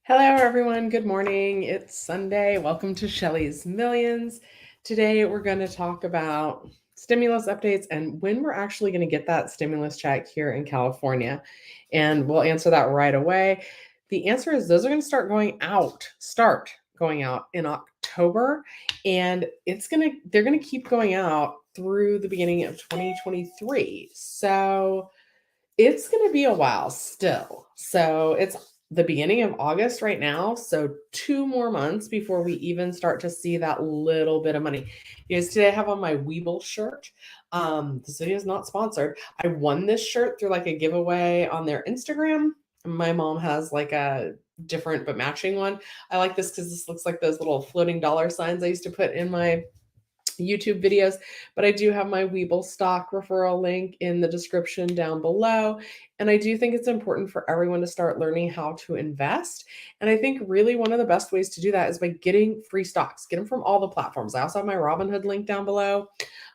Hello, everyone. Good morning. It's Sunday. Welcome to Shelly's Millions. Today, we're going to talk about stimulus updates and when we're actually going to get that stimulus check here in California. And we'll answer that right away. The answer is those are going to start going out in October, and they're going to keep going out through the beginning of 2023. So it's going to be a while still. So it's the beginning of August right now. So 2 more months before we even start to see that little bit of money. You guys, today I have on my Weeble shirt. This video is not sponsored. I won this shirt through like a giveaway on their Instagram. My mom has like a different but matching one. I like this because this looks like those little floating dollar signs I used to put in my YouTube videos, but I do have my Weeble stock referral link in the description down below. And I do think it's important for everyone to start learning how to invest. And I think really one of the best ways to do that is by getting free stocks, get them from all the platforms. I also have my Robinhood link down below.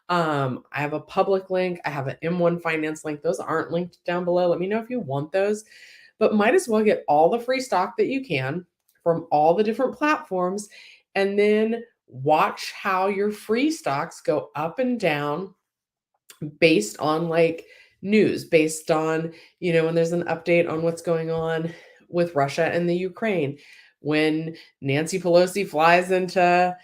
I have a public link. I have an M1 Finance link. Those aren't linked down below. Let me know if you want those, but might as well get all the free stock that you can from all the different platforms. And then watch how your free stocks go up and down based on like news, based on, when there's an update on what's going on with Russia and the Ukraine, when Nancy Pelosi flies into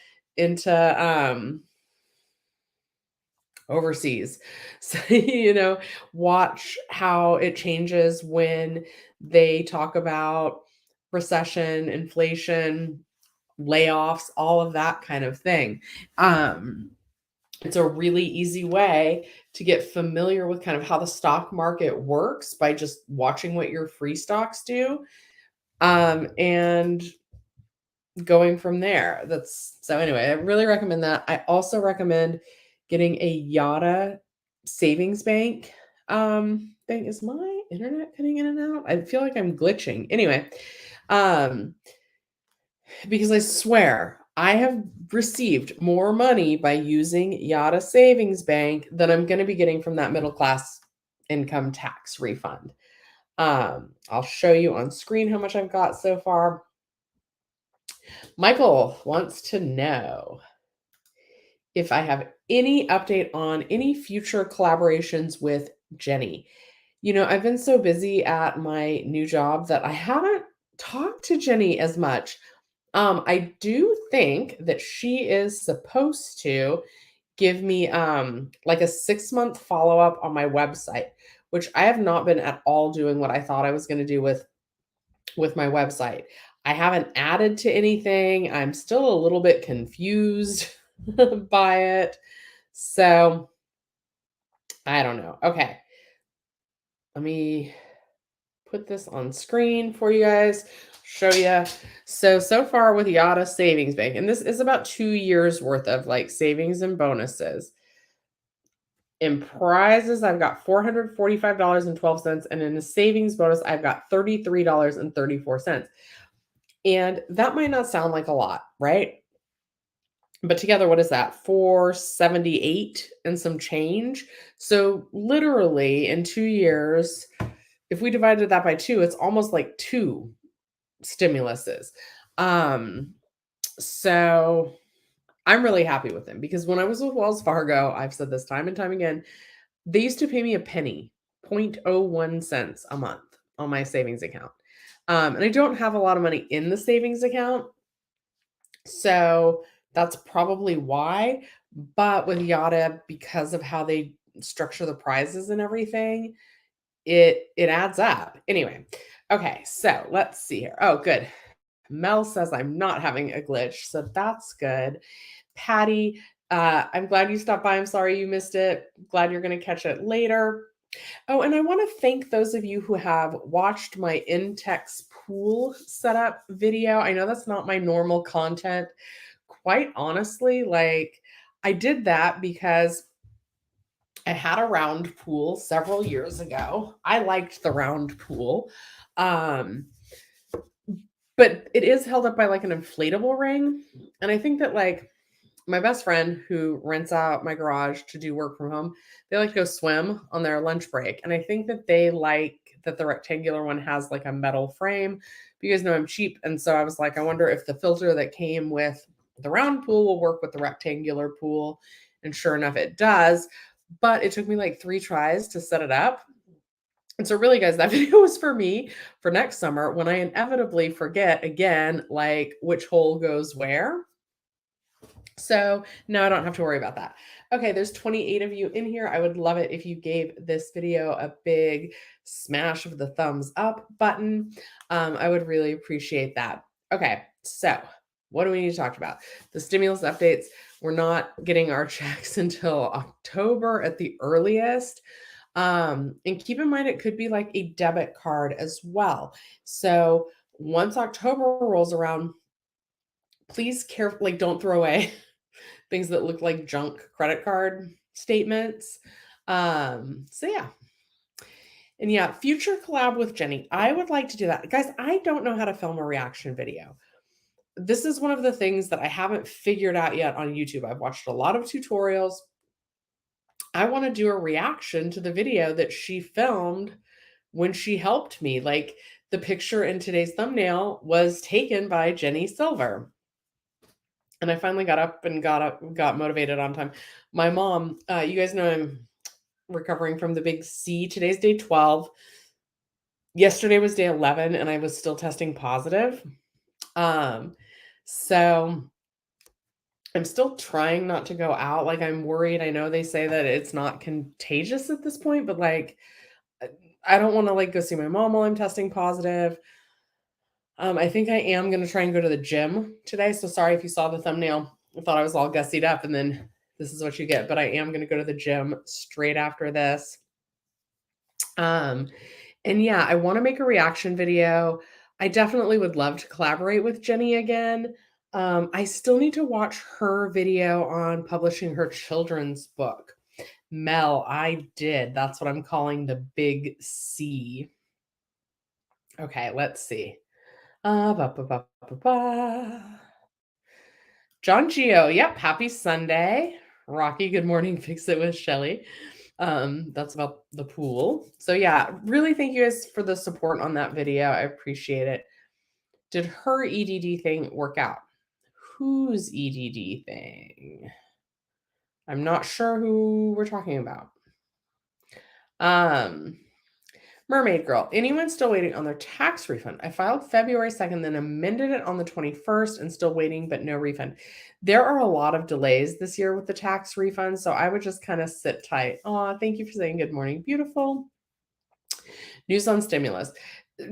overseas. So, watch how it changes when they talk about recession, inflation, layoffs, all of that kind of thing. It's a really easy way to get familiar with kind of how the stock market works by just watching what your free stocks do, and going from there. So anyway, I really recommend that. I also recommend getting a Yada savings bank thing. Is my internet cutting in and out? I feel like I'm glitching. Anyway, because I swear I have received more money by using Yada Savings Bank than I'm going to be getting from that middle class income tax refund. I'll show you on screen how much I've got so far. Michael wants to know if I have any update on any future collaborations with Jenny. I've been so busy at my new job that I haven't talked to Jenny as much. I do think that she is supposed to give me like a 6-month follow-up on my website, which I have not been at all doing what I thought I was going to do with my website. I haven't added to anything. I'm still a little bit confused by it. So I don't know. Okay. Let me put this on screen for you guys, show you. So far with Yada Savings Bank, and this is about 2 years worth of like savings and bonuses. In prizes, I've got $445.12, and in a savings bonus, I've got $33.34. And that might not sound like a lot, right? But together, what is that? 478 and some change. So literally in 2 years, if we divided that by 2, it's almost like 2 stimuluses. So I'm really happy with them because when I was with Wells Fargo, I've said this time and time again, they used to pay me a penny, 0.01 cents a month on my savings account. And I don't have a lot of money in the savings account. So that's probably why. But with Yada, because of how they structure the prizes and everything, it adds up. Anyway, okay, so let's see here. Oh, good. Mel says I'm not having a glitch, so that's good. Patty, I'm glad you stopped by. I'm sorry you missed it. Glad you're going to catch it later. Oh, and I want to thank those of you who have watched my Intex Pool setup video. I know that's not my normal content. Quite honestly, like I did that because I had a round pool several years ago. I liked the round pool. But it is held up by like an inflatable ring. And I think that like my best friend who rents out my garage to do work from home, they like to go swim on their lunch break. And I think that they like that the rectangular one has like a metal frame. You guys know I'm cheap. And so I was like, I wonder if the filter that came with the round pool will work with the rectangular pool. And sure enough, it does. But it took me like 3 tries to set it up. And so really, guys, that video was for me for next summer when I inevitably forget again, like which hole goes where. So now I don't have to worry about that. Okay, there's 28 of you in here. I would love it if you gave this video a big smash of the thumbs up button. I would really appreciate that. Okay, so what do we need to talk about? The stimulus updates. We're not getting our checks until October at the earliest. And keep in mind, it could be like a debit card as well. So once October rolls around, please carefully don't throw away things that look like junk credit card statements. So yeah. And yeah, future collab with Jenny. I would like to do that. Guys, I don't know how to film a reaction video. This is one of the things that I haven't figured out yet on YouTube. I've watched a lot of tutorials. I want to do a reaction to the video that she filmed when she helped me. Like the picture in today's thumbnail was taken by Jenny Silver. And I finally got motivated on time. My mom, you guys know I'm recovering from the big C. Today's day 12. Yesterday was day 11 and I was still testing positive. So I'm still trying not to go out. Like I'm worried. I know they say that it's not contagious at this point, but like I don't want to like go see my mom while I'm testing positive. I think I am going to try and go to the gym today. So sorry if you saw the thumbnail. I thought I was all gussied up and then this is what you get, but I am going to go to the gym straight after this. And yeah, I want to make a reaction video. I definitely would love to collaborate with Jenny again. I still need to watch her video on publishing her children's book. Mel, I did. That's what I'm calling the big C. Okay, let's see. Ba, ba, ba, ba, ba. John Gio, yep, happy Sunday. Rocky, good morning, fix it with Shelly. That's about the pool. So yeah, really thank you guys for the support on that video. I appreciate it. Did her EDD thing work out? Whose EDD thing? I'm not sure who we're talking about. Mermaid Girl, anyone still waiting on their tax refund? I filed February 2nd, then amended it on the 21st and still waiting, but no refund. There are a lot of delays this year with the tax refund, so I would just kind of sit tight. Oh, thank you for saying good morning. Beautiful. News on stimulus.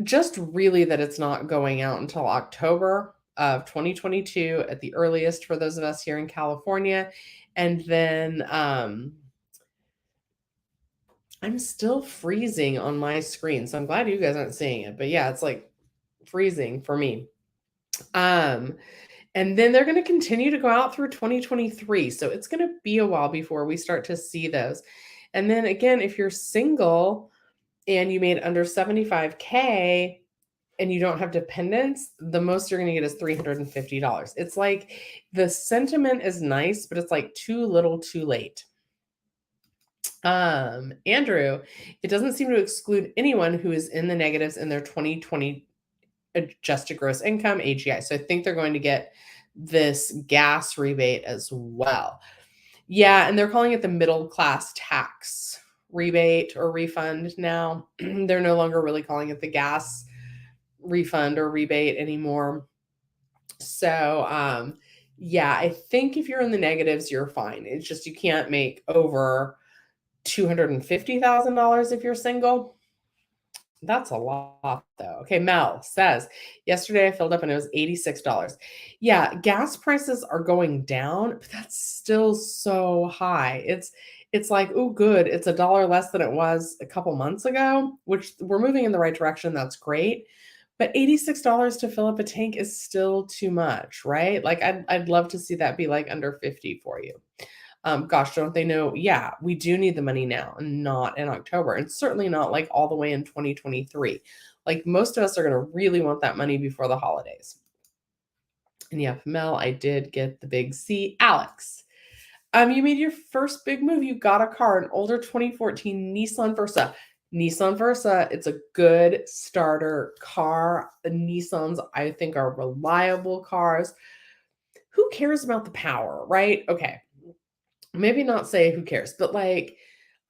Just really that it's not going out until October of 2022 at the earliest for those of us here in California. And then I'm still freezing on my screen. So I'm glad you guys aren't seeing it. But yeah, it's like freezing for me. And then they're going to continue to go out through 2023. So it's going to be a while before we start to see those. And then again, if you're single and you made under 75K and you don't have dependents, the most you're going to get is $350. It's like the sentiment is nice, but it's like too little too late. Andrew, it doesn't seem to exclude anyone who is in the negatives in their 2020 adjusted gross income, AGI. So I think they're going to get this gas rebate as well. Yeah, and they're calling it the middle class tax rebate or refund now. They're no longer really calling it the gas refund or rebate anymore. So yeah, I think if you're in the negatives, you're fine. It's just you can't make over $250,000 if you're single. That's a lot though. Okay, Mel says, yesterday I filled up and it was $86. Yeah, gas prices are going down, but that's still so high. It's like, oh good, it's $1 less than it was a couple months ago, which we're moving in the right direction. That's great. But $86 to fill up a tank is still too much, right? Like I'd love to see that be like under 50 for you. Gosh, don't they know? Yeah, we do need the money now and not in October, and certainly not like all the way in 2023. Like most of us are going to really want that money before the holidays. And yeah, Mel, I did get the big C. Alex, you made your first big move. You got a car, an older 2014 Nissan Versa. Nissan Versa, it's a good starter car. The Nissans, I think, are reliable cars. Who cares about the power, right? Okay, maybe not say who cares, but like,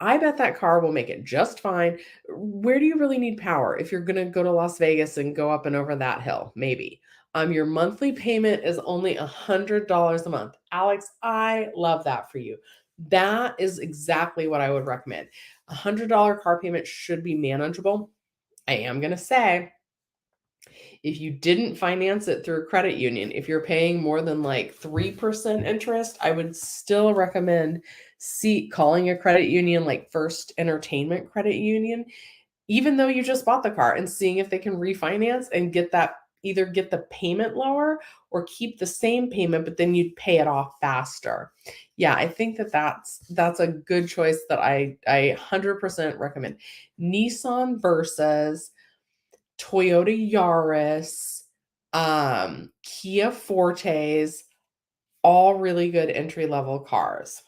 I bet that car will make it just fine. Where do you really need power if you're going to go to Las Vegas and go up and over that hill? Maybe. Your monthly payment is only $100 a month. Alex, I love that for you. That is exactly what I would recommend. $100 car payment should be manageable. I am going to say, if you didn't finance it through a credit union, if you're paying more than like 3% interest, I would still recommend calling a credit union like First Entertainment Credit Union, even though you just bought the car, and seeing if they can refinance and either get the payment lower or keep the same payment, but then you'd pay it off faster. Yeah, I think that's a good choice that I 100% recommend. Nissan Versas, Toyota Yaris, Kia Fortes, all really good entry level cars.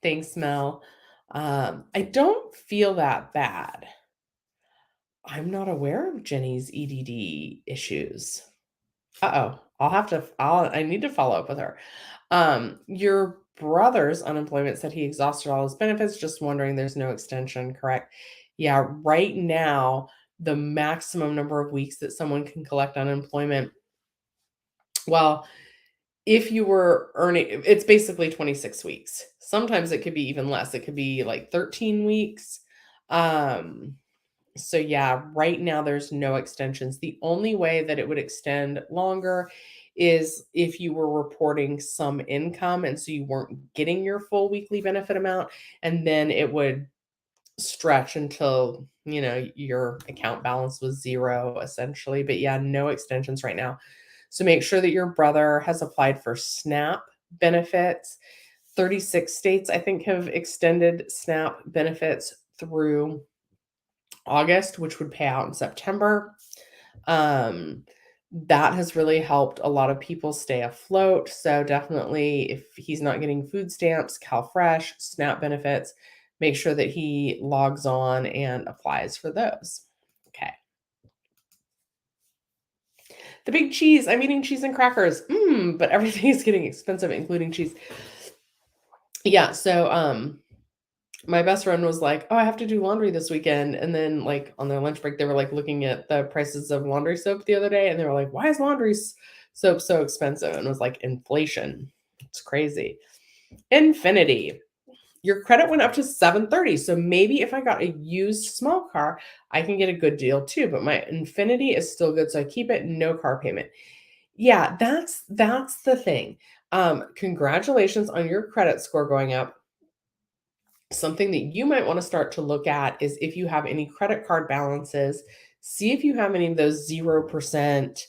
Thanks, Mel. I don't feel that bad. I'm not aware of Jenny's EDD issues. Uh-oh. I need to follow up with her. Your brother's unemployment said he exhausted all his benefits, just wondering there's no extension, correct? Yeah, right now, the maximum number of weeks that someone can collect unemployment, well, if you were earning, it's basically 26 weeks. Sometimes it could be even less. It could be like 13 weeks. So yeah, right now there's no extensions. The only way that it would extend longer is if you were reporting some income and so you weren't getting your full weekly benefit amount, and then it would stretch until, your account balance was zero essentially. But yeah, no extensions right now. So make sure that your brother has applied for SNAP benefits. 36 states, I think, have extended SNAP benefits through August, which would pay out in September. That has really helped a lot of people stay afloat. So definitely, if he's not getting food stamps, CalFresh, SNAP benefits, make sure that he logs on and applies for those. Okay. The big cheese. I'm eating cheese and crackers. But everything is getting expensive, including cheese. Yeah. So, my best friend was like, "Oh, I have to do laundry this weekend." And then like on their lunch break, they were like looking at the prices of laundry soap the other day, and they were like, "Why is laundry soap so expensive?" And it was like, inflation. It's crazy. Infinity. Your credit went up to 730. So maybe if I got a used small car, I can get a good deal too. But my Infinity is still good, so I keep it, no car payment. Yeah, that's the thing. Congratulations on your credit score going up. Something that you might want to start to look at is if you have any credit card balances, see if you have any of those 0%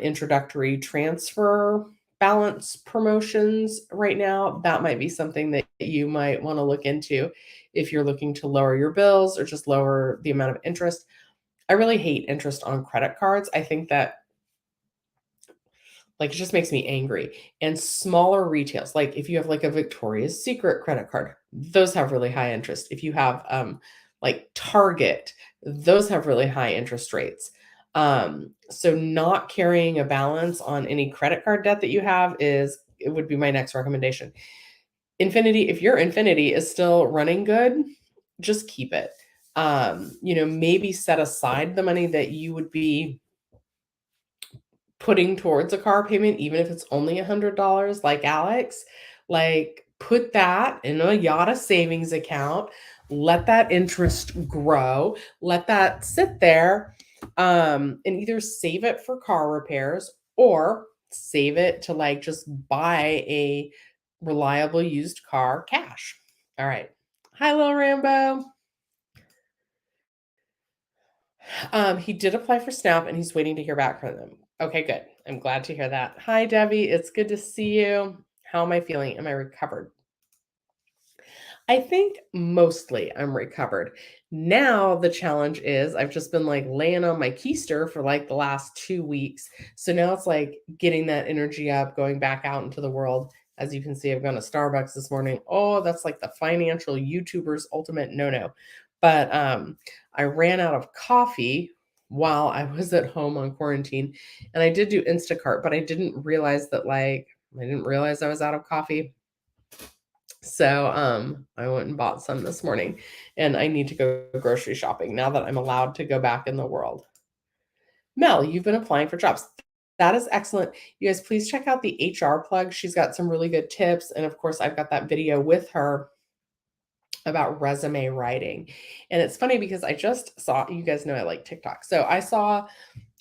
introductory transfer balance promotions right now. That might be something that you might want to look into if you're looking to lower your bills or just lower the amount of interest. I really hate interest on credit cards. I think that, like, it just makes me angry. And smaller retails, like if you have like a Victoria's Secret credit card, those have really high interest. If you have like Target, those have really high interest rates. So not carrying a balance on any credit card debt that you have it would be my next recommendation. Infinity, if your Infinity is still running good, just keep it. Maybe set aside the money that you would be putting towards a car payment, even if it's only $100, like Alex. Like, put that in a Yada savings account, let that interest grow, let that sit there, and either save it for car repairs or save it to like just buy a reliable used car cash. All right. Hi, little Rambo. He did apply for SNAP and he's waiting to hear back from them. Okay, good. I'm glad to hear that. Hi, Debbie. It's good to see you. How am I feeling? Am I recovered? I think mostly I'm recovered. Now the challenge is I've just been like laying on my keister for like the last 2 weeks. So now it's like getting that energy up, going back out into the world. As you can see, I've gone to Starbucks this morning. Oh, that's like the financial YouTuber's ultimate no-no. But I ran out of coffee while I was at home on quarantine. And I did do Instacart, but I didn't realize I was out of coffee. So, I went and bought some this morning, and I need to go grocery shopping now that I'm allowed to go back in the world. Mel, you've been applying for jobs. That is excellent. You guys, please check out the HR plug. She's got some really good tips. And of course, I've got that video with her about resume writing. And it's funny because I just saw, you guys know I like TikTok. So I saw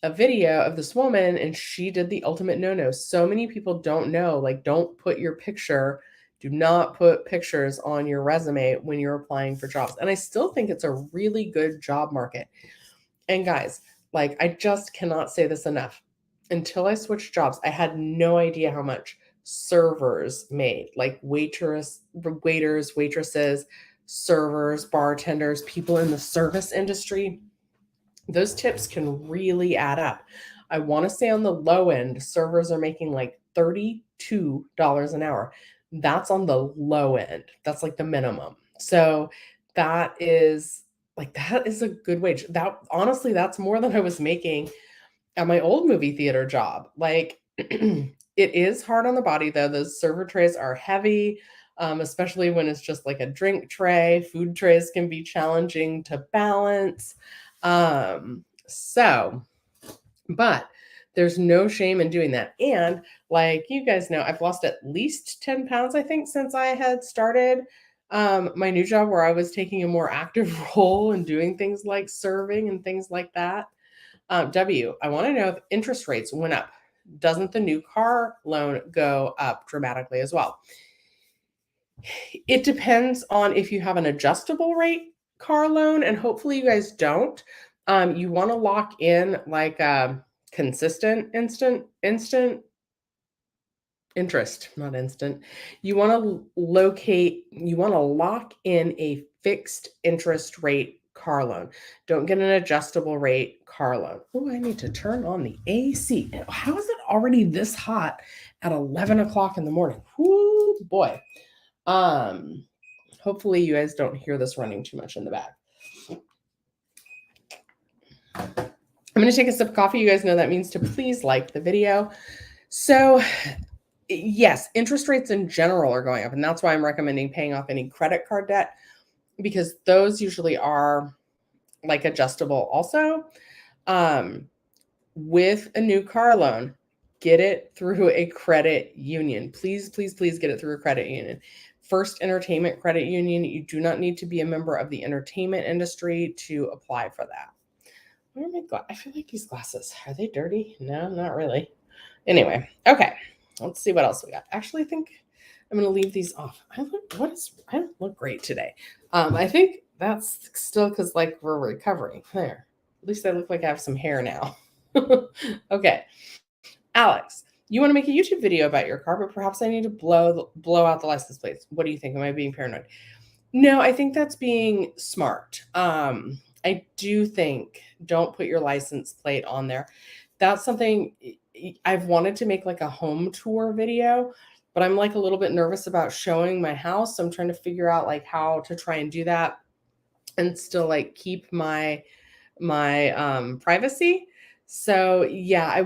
a video of this woman and she did the ultimate no-no. So many people don't know, like, don't put your picture, do not put pictures on your resume when you're applying for jobs. And I still think it's a really good job market. And guys, like, I just cannot say this enough. Until I switched jobs, I had no idea how much servers made, like waiters, waitresses, servers, bartenders, people in the service industry. Those tips can really add up. I want to say on the low end, servers are making like $32 an hour. That's on the low end. That's like the minimum. So that is a good wage. That honestly, that's more than I was making at my old movie theater job. Like it is hard on the body though. Those server trays are heavy, especially when it's just like a drink tray. Food trays can be challenging to balance. So, but there's no shame in doing that. And like you guys know, I've lost at least 10 pounds, I think, since I had started my new job where I was taking a more active role and doing things like serving and things like that. I want to know if interest rates went up. Doesn't the new car loan go up dramatically as well? It depends on if you have an adjustable rate car loan, and hopefully you guys don't. You want to lock in like a consistent instant interest, not instant. You want to lock in a fixed interest rate car loan. Don't get an adjustable rate car loan. Oh, I need to turn on the AC. How is it already this hot at 11 o'clock in the morning? Whoo, boy. Hopefully you guys don't hear this running too much in the back. I'm going to take a sip of coffee. You guys know that means to please like the video. So yes, interest rates in general are going up, and that's why I'm recommending paying off any credit card debt, because those usually are like adjustable also. With a new car loan, get it through a credit union. Please, please, please get it through a credit union. First Entertainment Credit Union. You do not need to be a member of the entertainment industry to apply for that. Where are my glasses? I feel like these glasses, are they dirty? No, not really. Anyway, okay. Let's see what else we got. Actually, I think I'm going to leave these off. I don't look great today. I think that's still because like we're recovering. There. At least I look like I have some hair now. Okay. Alex, you want to make a YouTube video about your car, but perhaps I need to blow out the license plates. What do you think? Am I being paranoid? No, I think that's being smart. I do think don't put your license plate on there. That's something I've wanted to make like a home tour video, but I'm like a little bit nervous about showing my house. So I'm trying to figure out like how to try and do that and still like keep my privacy. So yeah, I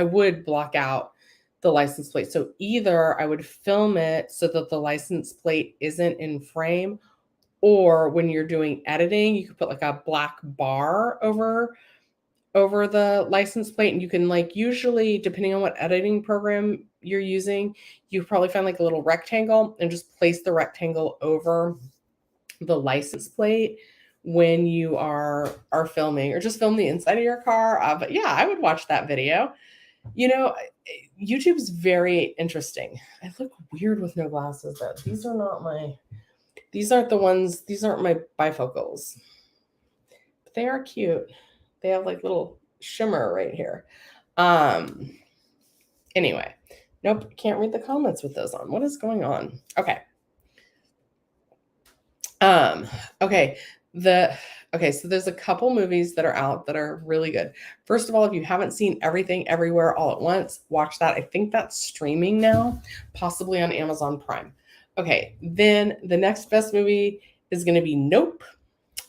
would block out the license plate. So either I would film it so that the license plate isn't in frame, or when you're doing editing, you could put like a black bar over the license plate, and you can like usually, depending on what editing program you're using, you probably find like a little rectangle and just place the rectangle over the license plate when you are filming, or just film the inside of your car. But yeah, I would watch that video. You know, YouTube's very interesting. I look weird with no glasses though. These aren't my bifocals. But they are cute. They have like little shimmer right here. Anyway, nope, can't read the comments with those on. What is going on? Okay. Um, okay. So there's a couple movies that are out that are really good. First of all, if you haven't seen Everything Everywhere All at Once, watch that. I think that's streaming now, possibly on Amazon Prime. Okay, then the next best movie is going to be Nope.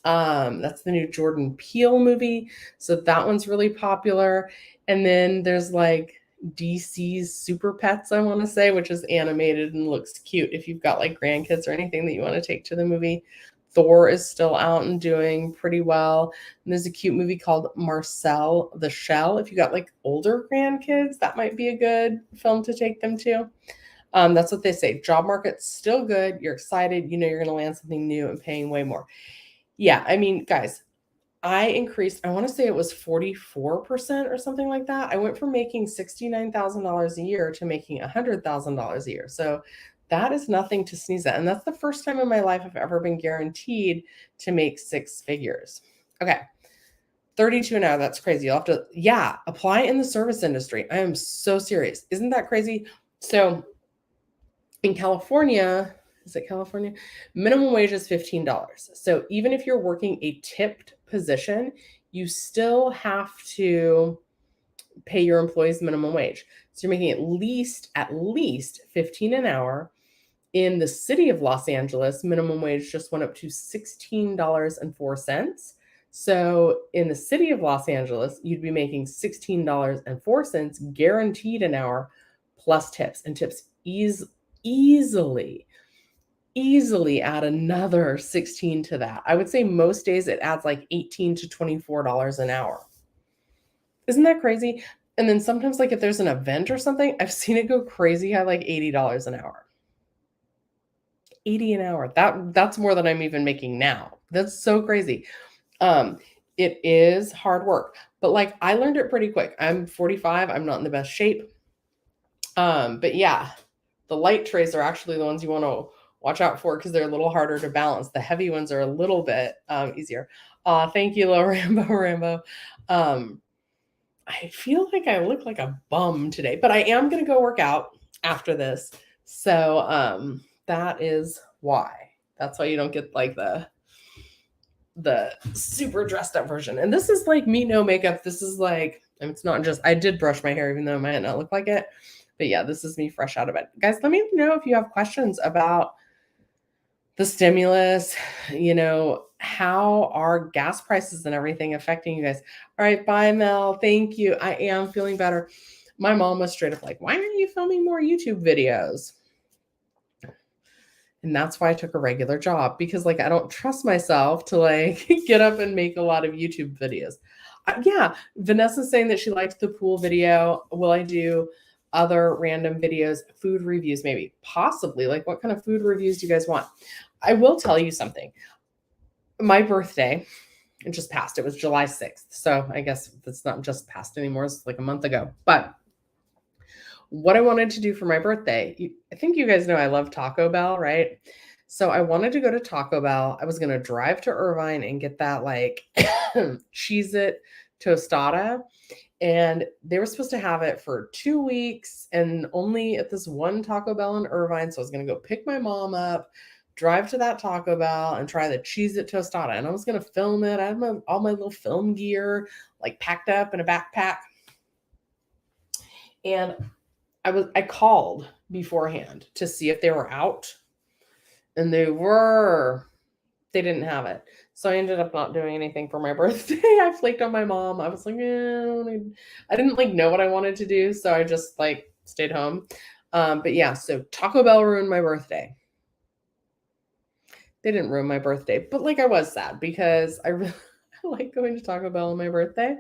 That's the new Jordan Peele movie. So that one's really popular. And then there's like DC's Super Pets, I want to say, which is animated and looks cute if you've got like grandkids or anything that you want to take to the movie. Thor is still out and doing pretty well. And there's a cute movie called Marcel the Shell. If you got like older grandkids, that might be a good film to take them to. That's what they say. Job market's still good. You're excited. You know you're going to land something new and paying way more. Yeah, I mean, guys, I increased, I want to say it was 44% or something like that. I went from making $69,000 a year to making $100,000 a year. So that is nothing to sneeze at. And that's the first time in my life I've ever been guaranteed to make six figures. Okay. 32 an hour. That's crazy. You'll have to, yeah, apply in the service industry. I am so serious. Isn't that crazy? So in California, is it California? Minimum wage is $15. So even if you're working a tipped position, you still have to pay your employees minimum wage. So you're making at least 15 an hour. In the city of Los Angeles, minimum wage just went up to $16.04. So in the city of Los Angeles, you'd be making $16.04 guaranteed an hour plus tips, and tips easily add another 16 to that. I would say most days it adds like $18 to $24 an hour. Isn't that crazy? And then sometimes, like if there's an event or something, I've seen it go crazy high, like $80 an hour. 80 an hour. That's more than I'm even making now. That's so crazy. It is hard work, but like I learned it pretty quick. I'm 45. I'm not in the best shape. But yeah, the light trays are actually the ones you want to watch out for because they're a little harder to balance. The heavy ones are a little bit easier. Thank you, Low Rambo. I feel like I look like a bum today, but I am going to go work out after this. So that is why. That's why you don't get like the super dressed up version. And this is like me, no makeup. This is like, it's not just, I did brush my hair, even though it might not look like it. But yeah, this is me fresh out of bed. Guys, let me know if you have questions about the stimulus, how are gas prices and everything affecting you guys? All right, bye, Mel. Thank you. I am feeling better. My mom was straight up like, why aren't you filming more YouTube videos? And that's why I took a regular job, because like I don't trust myself to like get up and make a lot of YouTube videos. Yeah, Vanessa's saying that she liked the pool video. Will I do other random videos, food reviews, maybe? Possibly. Like what kind of food reviews do you guys want? I will tell you something. My birthday, it just passed. It was July 6th. So I guess it's not just passed anymore. It's like a month ago. But what I wanted to do for my birthday, I think you guys know I love Taco Bell, right? So I wanted to go to Taco Bell. I was going to drive to Irvine and get that like Cheez-It tostada. And they were supposed to have it for 2 weeks and only at this one Taco Bell in Irvine. So I was going to go pick my mom up, drive to that Taco Bell and try the Cheez-It tostada. And I was going to film it. I had all my little film gear like packed up in a backpack. And I called beforehand to see if they were out, and they didn't have it. So I ended up not doing anything for my birthday. I flaked on my mom. I was like, I didn't like know what I wanted to do. So I just like stayed home. But yeah, so Taco Bell ruined my birthday. They didn't ruin my birthday, but like I was sad because I really like going to Taco Bell on my birthday.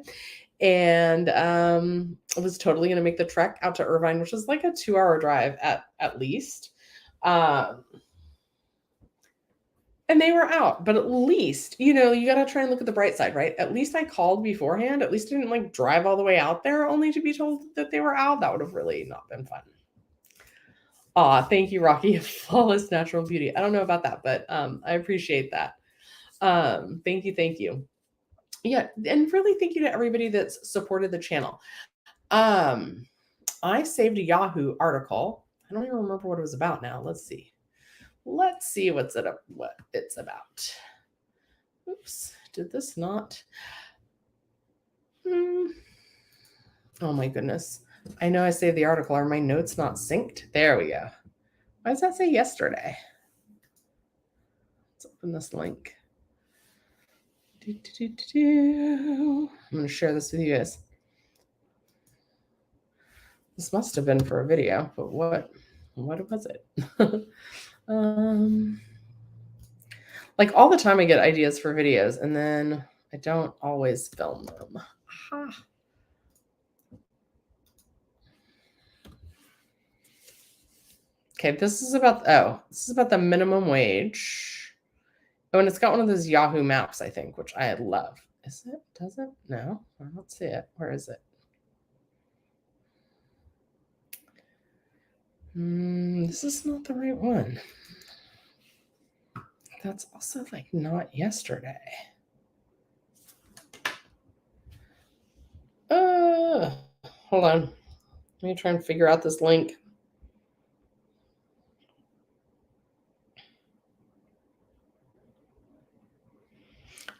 And I was totally going to make the trek out to Irvine, which is like a 2-hour drive at least. And they were out, but at least, you got to try and look at the bright side, right? At least I called beforehand. At least I didn't like drive all the way out there only to be told that they were out. That would have really not been fun. Thank you, Rocky. Flawless natural beauty. I don't know about that, but I appreciate that. Thank you. Yeah, and really thank you to everybody that's supported the channel. I saved a Yahoo article. I don't even remember what it was about now. Let's see. let's see what it's about. Oops, did this not? Oh my goodness. I know I saved the article. Are my notes not synced? There we go. Why does that say yesterday? Let's open this link. I'm going to share this with you guys. This must have been for a video, but what was it? Like all the time I get ideas for videos and then I don't always film them. Aha. Okay, this is about the minimum wage. Oh, and it's got one of those Yahoo maps, I think, which I love. Is it? Does it? No, I don't see it. Where is it? This is not the right one. That's also like not yesterday. Hold on. Let me try and figure out this link.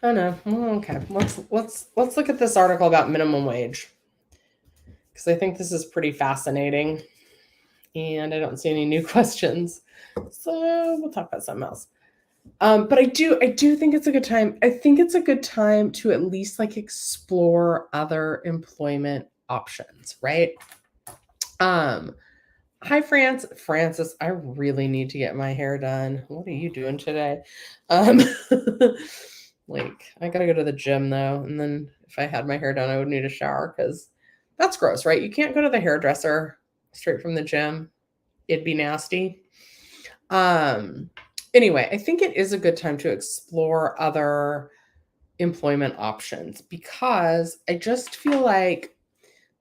Oh no. Okay. Let's look at this article about minimum wage, because I think this is pretty fascinating, and I don't see any new questions. So we'll talk about something else. But I do think it's a good time. I think it's a good time to at least like explore other employment options, right? Hi, Francis, I really need to get my hair done. What are you doing today? Like, I gotta go to the gym though. And then if I had my hair done, I would need a shower because that's gross, right? You can't go to the hairdresser straight from the gym. It'd be nasty. Anyway, I think it is a good time to explore other employment options because I just feel like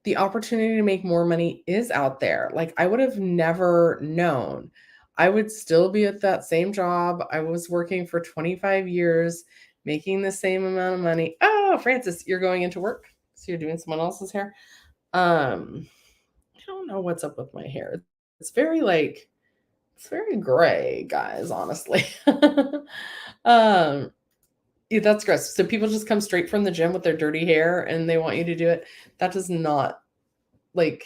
the opportunity to make more money is out there. Like I would have never known. I would still be at that same job. I was working for 25 years, making the same amount of money. Oh, Francis, you're going into work. So you're doing someone else's hair. I don't know what's up with my hair. It's very gray, guys, honestly. Yeah, that's gross. So people just come straight from the gym with their dirty hair and they want you to do it. That does not right?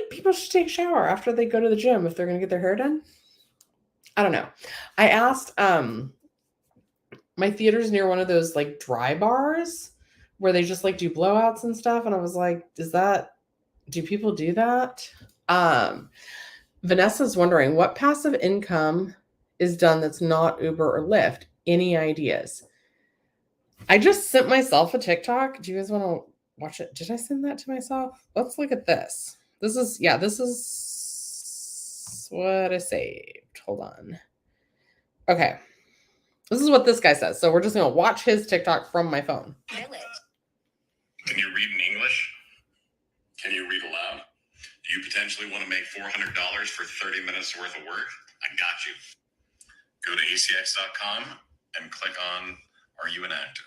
People should take a shower after they go to the gym if they're going to get their hair done. I don't know. I asked, my theater's near one of those like dry bars where they just like do blowouts and stuff. And I was like, do people do that? Vanessa's wondering what passive income is done that's not Uber or Lyft. Any ideas? I just sent myself a TikTok. Do you guys want to watch it? Did I send that to myself? Let's look at this. This is what I saved. Hold on. Okay. This is what this guy says. So we're just going to watch his TikTok from my phone. Can you read in English? Can you read aloud? Do you potentially want to make $400 for 30 minutes worth of work? I got you. Go to acx.com and click on Are You an Actor?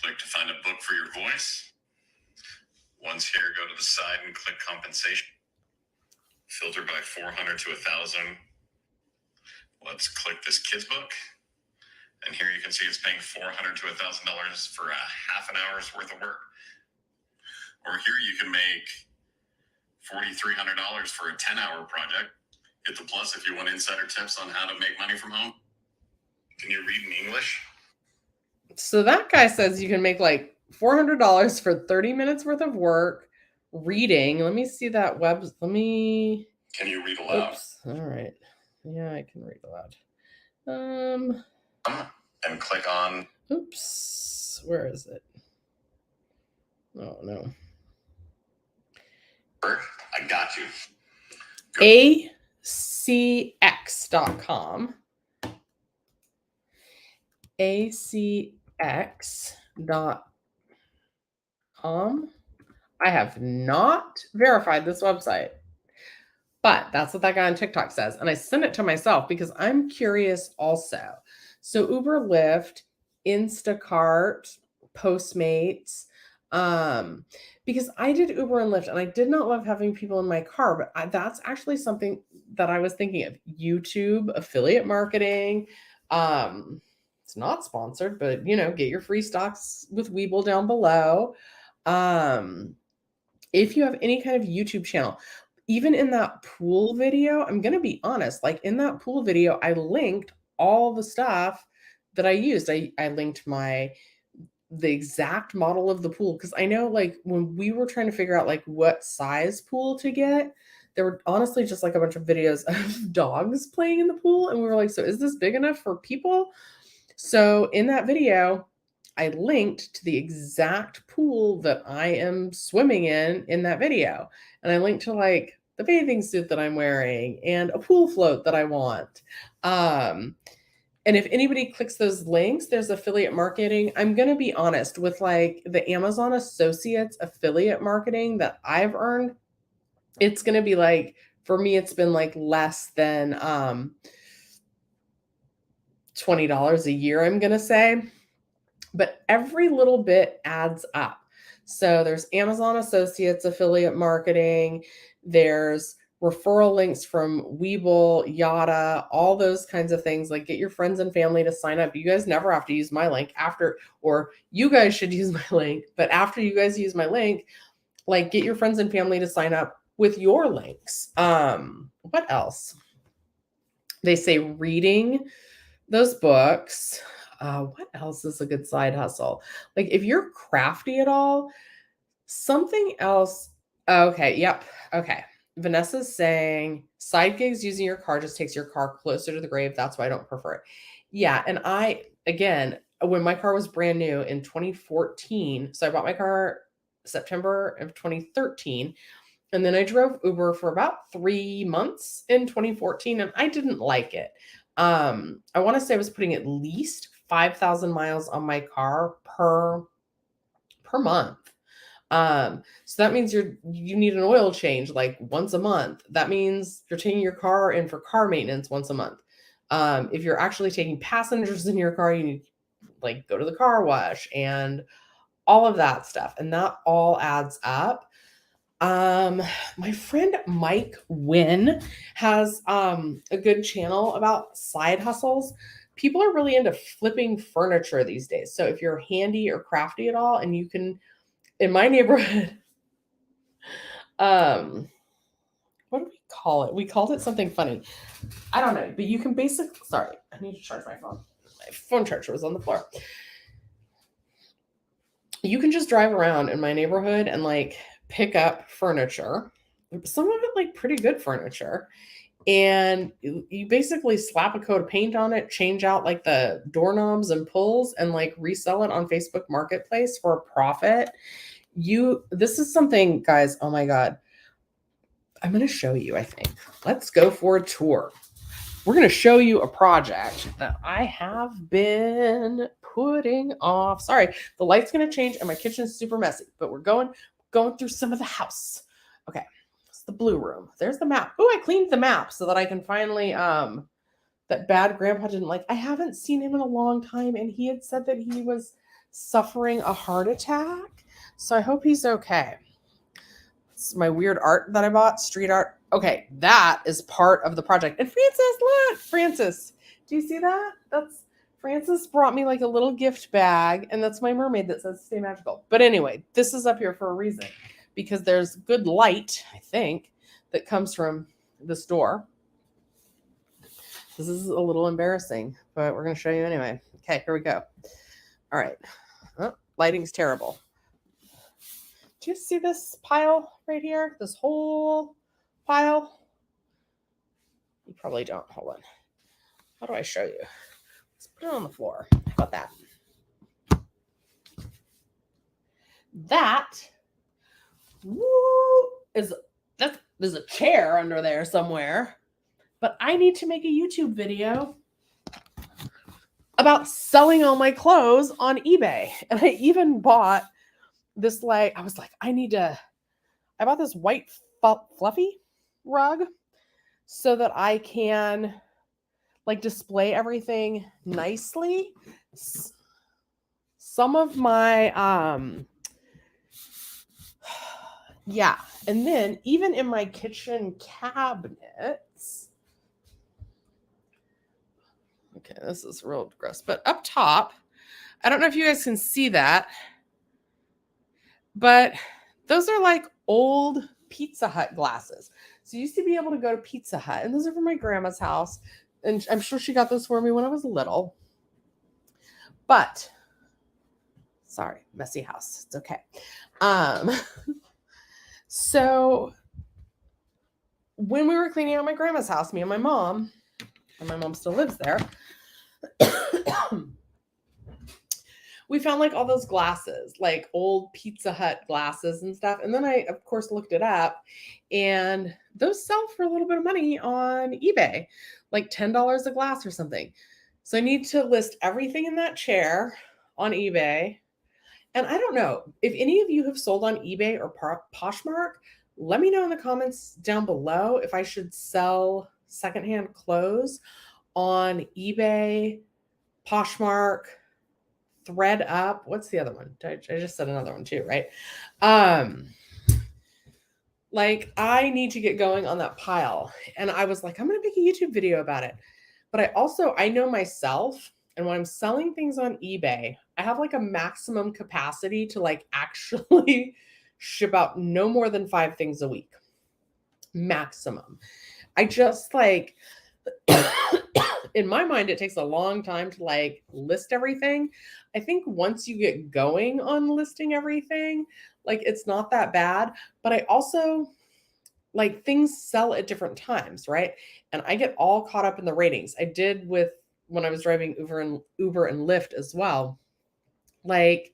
Click to find a book for your voice. Once here, go to the side and click Compensation. Filter by 400 to 1,000. Let's click this kid's book. And here you can see it's paying $400 to $1,000 for a half an hour's worth of work. Or here you can make $4,300 for a 10-hour project. Hit the plus if you want insider tips on how to make money from home. Can you read in English? So that guy says you can make like $400 for 30 minutes worth of work reading. Let me see that web. Can you read aloud? Oops. All right. Yeah, I can read aloud. And click on. Oops. Where is it? Oh, no. I got you. acx.com. acx.com. I have not verified this website, but that's what that guy on TikTok says. And I sent it to myself because I'm curious also. So Uber, Lyft, Instacart, Postmates, Because I did Uber and Lyft and I did not love having people in my car, but that's actually something that I was thinking of. YouTube affiliate marketing. It's not sponsored, but get your free stocks with Webull down below. If you have any kind of YouTube channel, even in that pool video, I'm going to be honest, like in that pool video, I linked all the stuff that I used. I linked the exact model of the pool, because I know, like, when we were trying to figure out like what size pool to get, there were honestly just like a bunch of videos of dogs playing in the pool, and we were like, so is this big enough for people? So in that video, I linked to the exact pool that I am swimming in that video. And I linked to like the bathing suit that I'm wearing and a pool float that I want. And if anybody clicks those links, there's affiliate marketing. I'm going to be honest with like the Amazon Associates affiliate marketing that I've earned. It's going to be like, for me, it's been like less than $20 a year, I'm going to say. But every little bit adds up. So there's Amazon Associates affiliate marketing. There's referral links from Webull, Yada, all those kinds of things. Like, get your friends and family to sign up. You guys never have to use my link or you guys should use my link. But after you guys use my link, like, get your friends and family to sign up with your links. What else? They say reading those books. What else is a good side hustle? Like, if you're crafty at all, something else. Okay. Yep. Okay. Vanessa's saying side gigs using your car just takes your car closer to the grave. That's why I don't prefer it. Yeah. And again, when my car was brand new in 2014, so I bought my car September of 2013. And then I drove Uber for about 3 months in 2014, and I didn't like it. I want to say I was putting at least 5,000 miles on my car per month. So that means you need an oil change like once a month. That means you're taking your car in for car maintenance once a month. If you're actually taking passengers in your car, you need like go to the car wash and all of that stuff. And that all adds up. My friend Mike Wynn has a good channel about side hustles. People are really into flipping furniture these days. So if you're handy or crafty at all, and you can, in my neighborhood, what do we call it? We called it something funny. I don't know, but you can basically, sorry, I need to charge my phone. My phone charger was on the floor. You can just drive around in my neighborhood and like pick up furniture, some of it like pretty good furniture, and you basically slap a coat of paint on it, change out like the doorknobs and pulls, and like resell it on Facebook Marketplace for a profit. This is something, guys, oh my God, I'm going to show you, I think. Let's go for a tour. We're going to show you a project that I have been putting off. Sorry, the light's going to change and my kitchen's super messy, but we're going through some of the house. Okay, it's the blue room. There's the map. Oh, I cleaned the map so that I can finally, that bad grandpa didn't like. I haven't seen him in a long time, and he had said that he was suffering a heart attack. So I hope he's okay. It's my weird art that I bought, street art. Okay, that is part of the project. And Francis, look, Francis, do you see that? Francis brought me like a little gift bag, and that's my mermaid that says stay magical. But anyway, this is up here for a reason, because there's good light, I think, that comes from this door. This is a little embarrassing, but we're going to show you anyway. Okay, here we go. All right. Oh, lighting's terrible. Do you see this pile right here? This whole pile? You probably don't. Hold on. How do I show you? Let's put it on the floor. How about that? That there's a chair under there somewhere. But I need to make a YouTube video about selling all my clothes on eBay. And I even bought this, like, I was like, I bought this white fluffy rug so that I can like display everything nicely. Some of my yeah. And then even in my kitchen cabinets, okay, this is real gross, but up top, I don't know if you guys can see that, but those are like old Pizza Hut glasses. So you used to be able to go to Pizza Hut, and those are from my grandma's house. And I'm sure she got those for me when I was little. But sorry, messy house. It's okay. So when we were cleaning out my grandma's house, me and my mom still lives there, we found like all those glasses, like old Pizza Hut glasses and stuff. And then I, of course, looked it up, and those sell for a little bit of money on eBay, like $10 a glass or something. So I need to list everything in that chair on eBay. And I don't know if any of you have sold on eBay or Poshmark. Let me know in the comments down below if I should sell secondhand clothes on eBay, Poshmark, Thread Up. What's the other one? I just said another one too, right? Like I need to get going on that pile. And I was like, I'm going to make a YouTube video about it. But I know myself, and when I'm selling things on eBay, I have like a maximum capacity to like actually ship out no more than 5 things a week. Maximum. I just like in my mind, it takes a long time to like list everything. I think once you get going on listing everything, like it's not that bad. But I also like things sell at different times, right? And I get all caught up in the ratings. I did with when I was driving Uber and Lyft as well. Like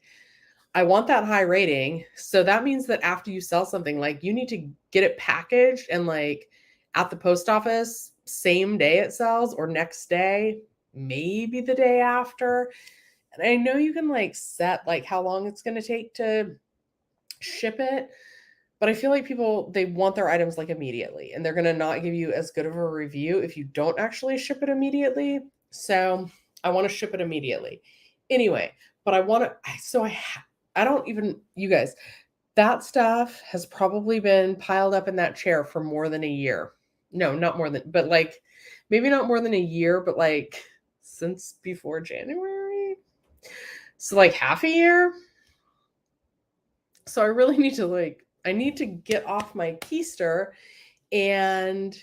I want that high rating. So that means that after you sell something, like you need to get it packaged and like at the post office, same day it sells or next day, maybe the day after. And I know you can like set like how long it's going to take to ship it, but I feel like people they want their items like immediately, and they're going to not give you as good of a review if you don't actually ship it immediately. So I want to ship it immediately. Anyway, but I want to I don't even you guys that stuff has probably been piled up in that chair for more than a year. No, not more than, but like maybe not more than a year, but like since before January. So like half a year. So I really need to I need to get off my keister and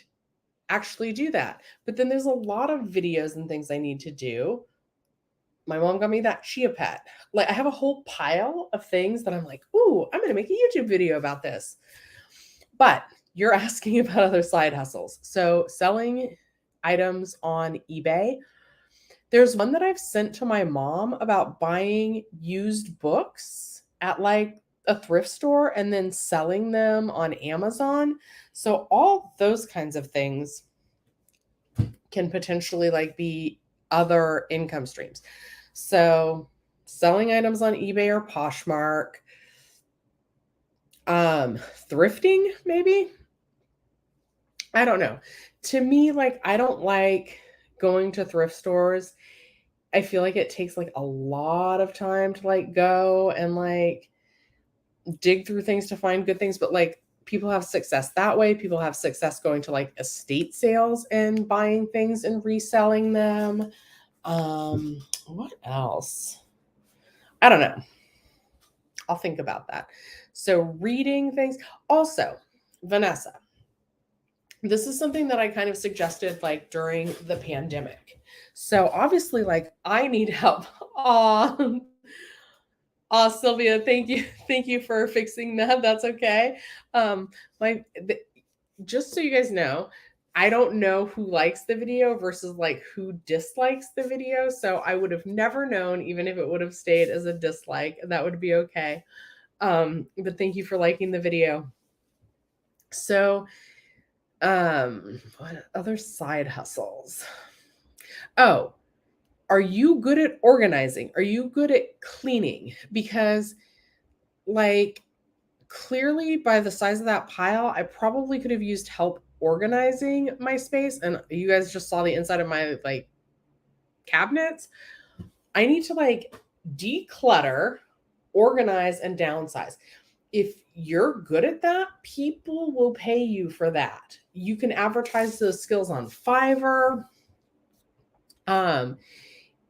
actually do that. But then there's a lot of videos and things I need to do. My mom got me that chia pet. Like I have a whole pile of things that I'm like, ooh, I'm going to make a YouTube video about this. But you're asking about other side hustles. So selling items on eBay. There's one that I've sent to my mom about buying used books at like a thrift store and then selling them on Amazon. So all those kinds of things can potentially like be other income streams. So selling items on eBay or Poshmark, thrifting maybe. I don't know. To me, like I don't like going to thrift stores. I feel like it takes like a lot of time to like go and like dig through things to find good things, but like people have success that way. People have success going to like estate sales and buying things and reselling them. What else? I don't know. I'll think about that. So reading things. Also, Vanessa, this is something that I kind of suggested like during the pandemic. So obviously, like I need help. Sylvia, thank you. Thank you for fixing that. That's okay. My just so you guys know, I don't know who likes the video versus like who dislikes the video. So I would have never known, even if it would have stayed as a dislike, that would be okay. But thank you for liking the video. So, what other side hustles? Oh, are you good at organizing? Are you good at cleaning? Because like clearly by the size of that pile, I probably could have used help organizing my space. And you guys just saw the inside of my like cabinets. I need to like declutter, organize, and downsize. if you're good at that, people will pay you for that. You can advertise those skills on Fiverr.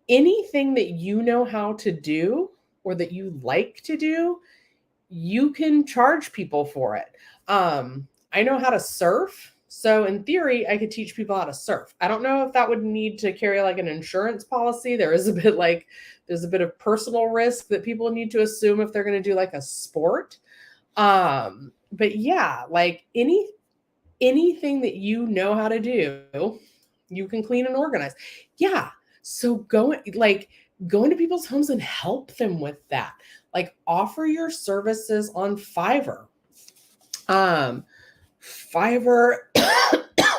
Anything that you know how to do or that you like to do, you can charge people for it. I know how to surf. So in theory, I could teach people how to surf. I don't know if that would need to carry like an insurance policy. There's a bit of personal risk that people need to assume if they're going to do like a sport. But yeah, like anything that you know how to do, you can clean and organize. Yeah. So go into people's homes and help them with that. Like offer your services on Fiverr. Fiverr,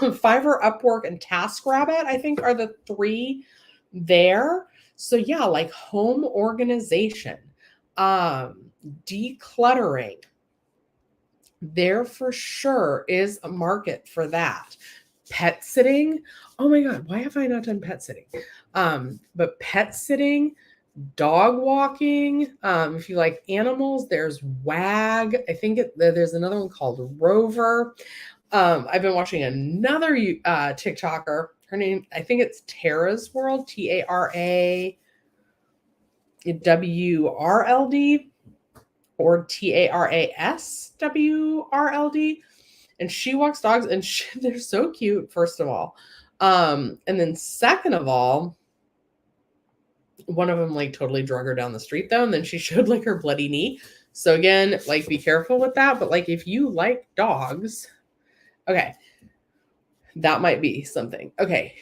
Fiverr, Upwork, and TaskRabbit, I think, are the three there. So yeah, like home organization, decluttering. There for sure is a market for that. Pet sitting. Oh my God, why have I not done pet sitting? But pet sitting, dog walking. If you like animals, there's WAG. I think there's another one called Rover. I've been watching another TikToker. Her name, I think it's Tara's World, TARAWRLD or TARASWRLD. And she walks dogs and they're so cute, first of all. And then second of all, one of them like totally drug her down the street though. And then she showed like her bloody knee. So again, like be careful with that. But like if you like dogs, okay, that might be something. Okay.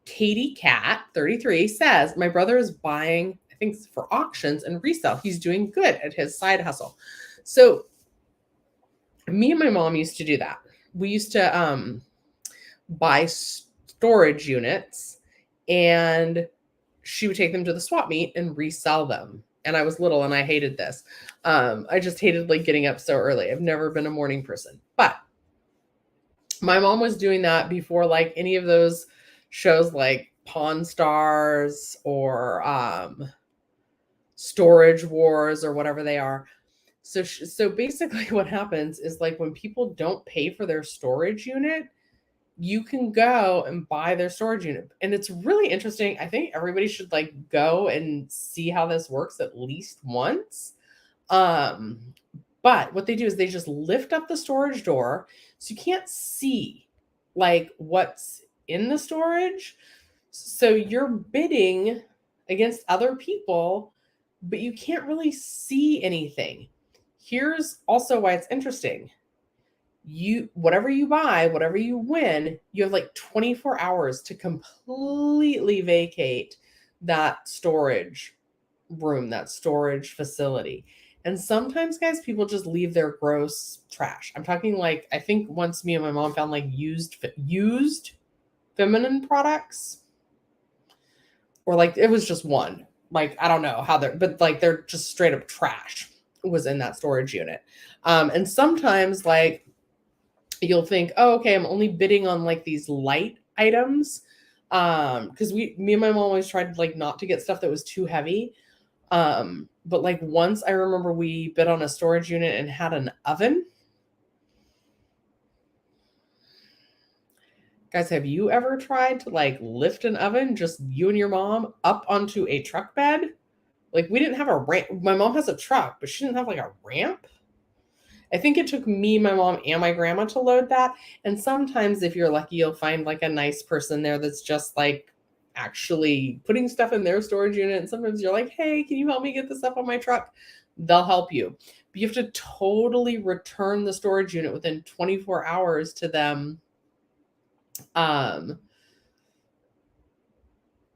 Katie Cat 33 says, my brother is buying, I think for auctions and resell. He's doing good at his side hustle. So me and my mom used to do that. We used to buy storage units and she would take them to the swap meet and resell them. And I was little and I hated this. I just hated like getting up so early. I've never been a morning person, but my mom was doing that before like any of those shows like Pawn Stars or Storage Wars or whatever they are. So basically what happens is like when people don't pay for their storage unit, you can go and buy their storage unit. And it's really interesting. I think everybody should like go and see how this works at least once. But what they do is they just lift up the storage door so you can't see like what's in the storage. So you're bidding against other people, but you can't really see anything. Here's also why it's interesting. Whatever you buy, whatever you win, you have like 24 hours to completely vacate that storage room, that storage facility. And sometimes, guys, people just leave their gross trash. I'm talking like, I think once me and my mom found like used feminine products, or like it was just one. Like, I don't know how but like they're just straight up trash was in that storage unit. And sometimes like you'll think, oh, okay, I'm only bidding on like these light items. Because me and my mom always tried like not to get stuff that was too heavy. But like once I remember we bid on a storage unit and had an oven. Guys, have you ever tried to like lift an oven, just you and your mom, up onto a truck bed? Like we didn't have a ramp. My mom has a truck, but she didn't have like a ramp. I think it took me, my mom, and my grandma to load that. And sometimes if you're lucky, you'll find like a nice person there that's just like actually putting stuff in their storage unit. And sometimes you're like, hey, can you help me get this stuff on my truck? They'll help you. But you have to totally return the storage unit within 24 hours to them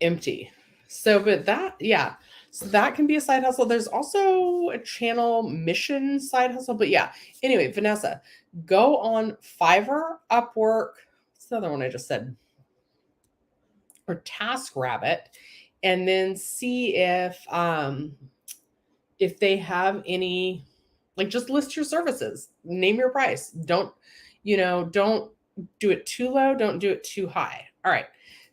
empty. So, but that, yeah. So that can be a side hustle. There's also a channel mission side hustle. But yeah, anyway, Vanessa, go on Fiverr, Upwork. What's the other one I just said? Or TaskRabbit, and then see if they have any, like just list your services, name your price. Don't do it too low. Don't do it too high. All right.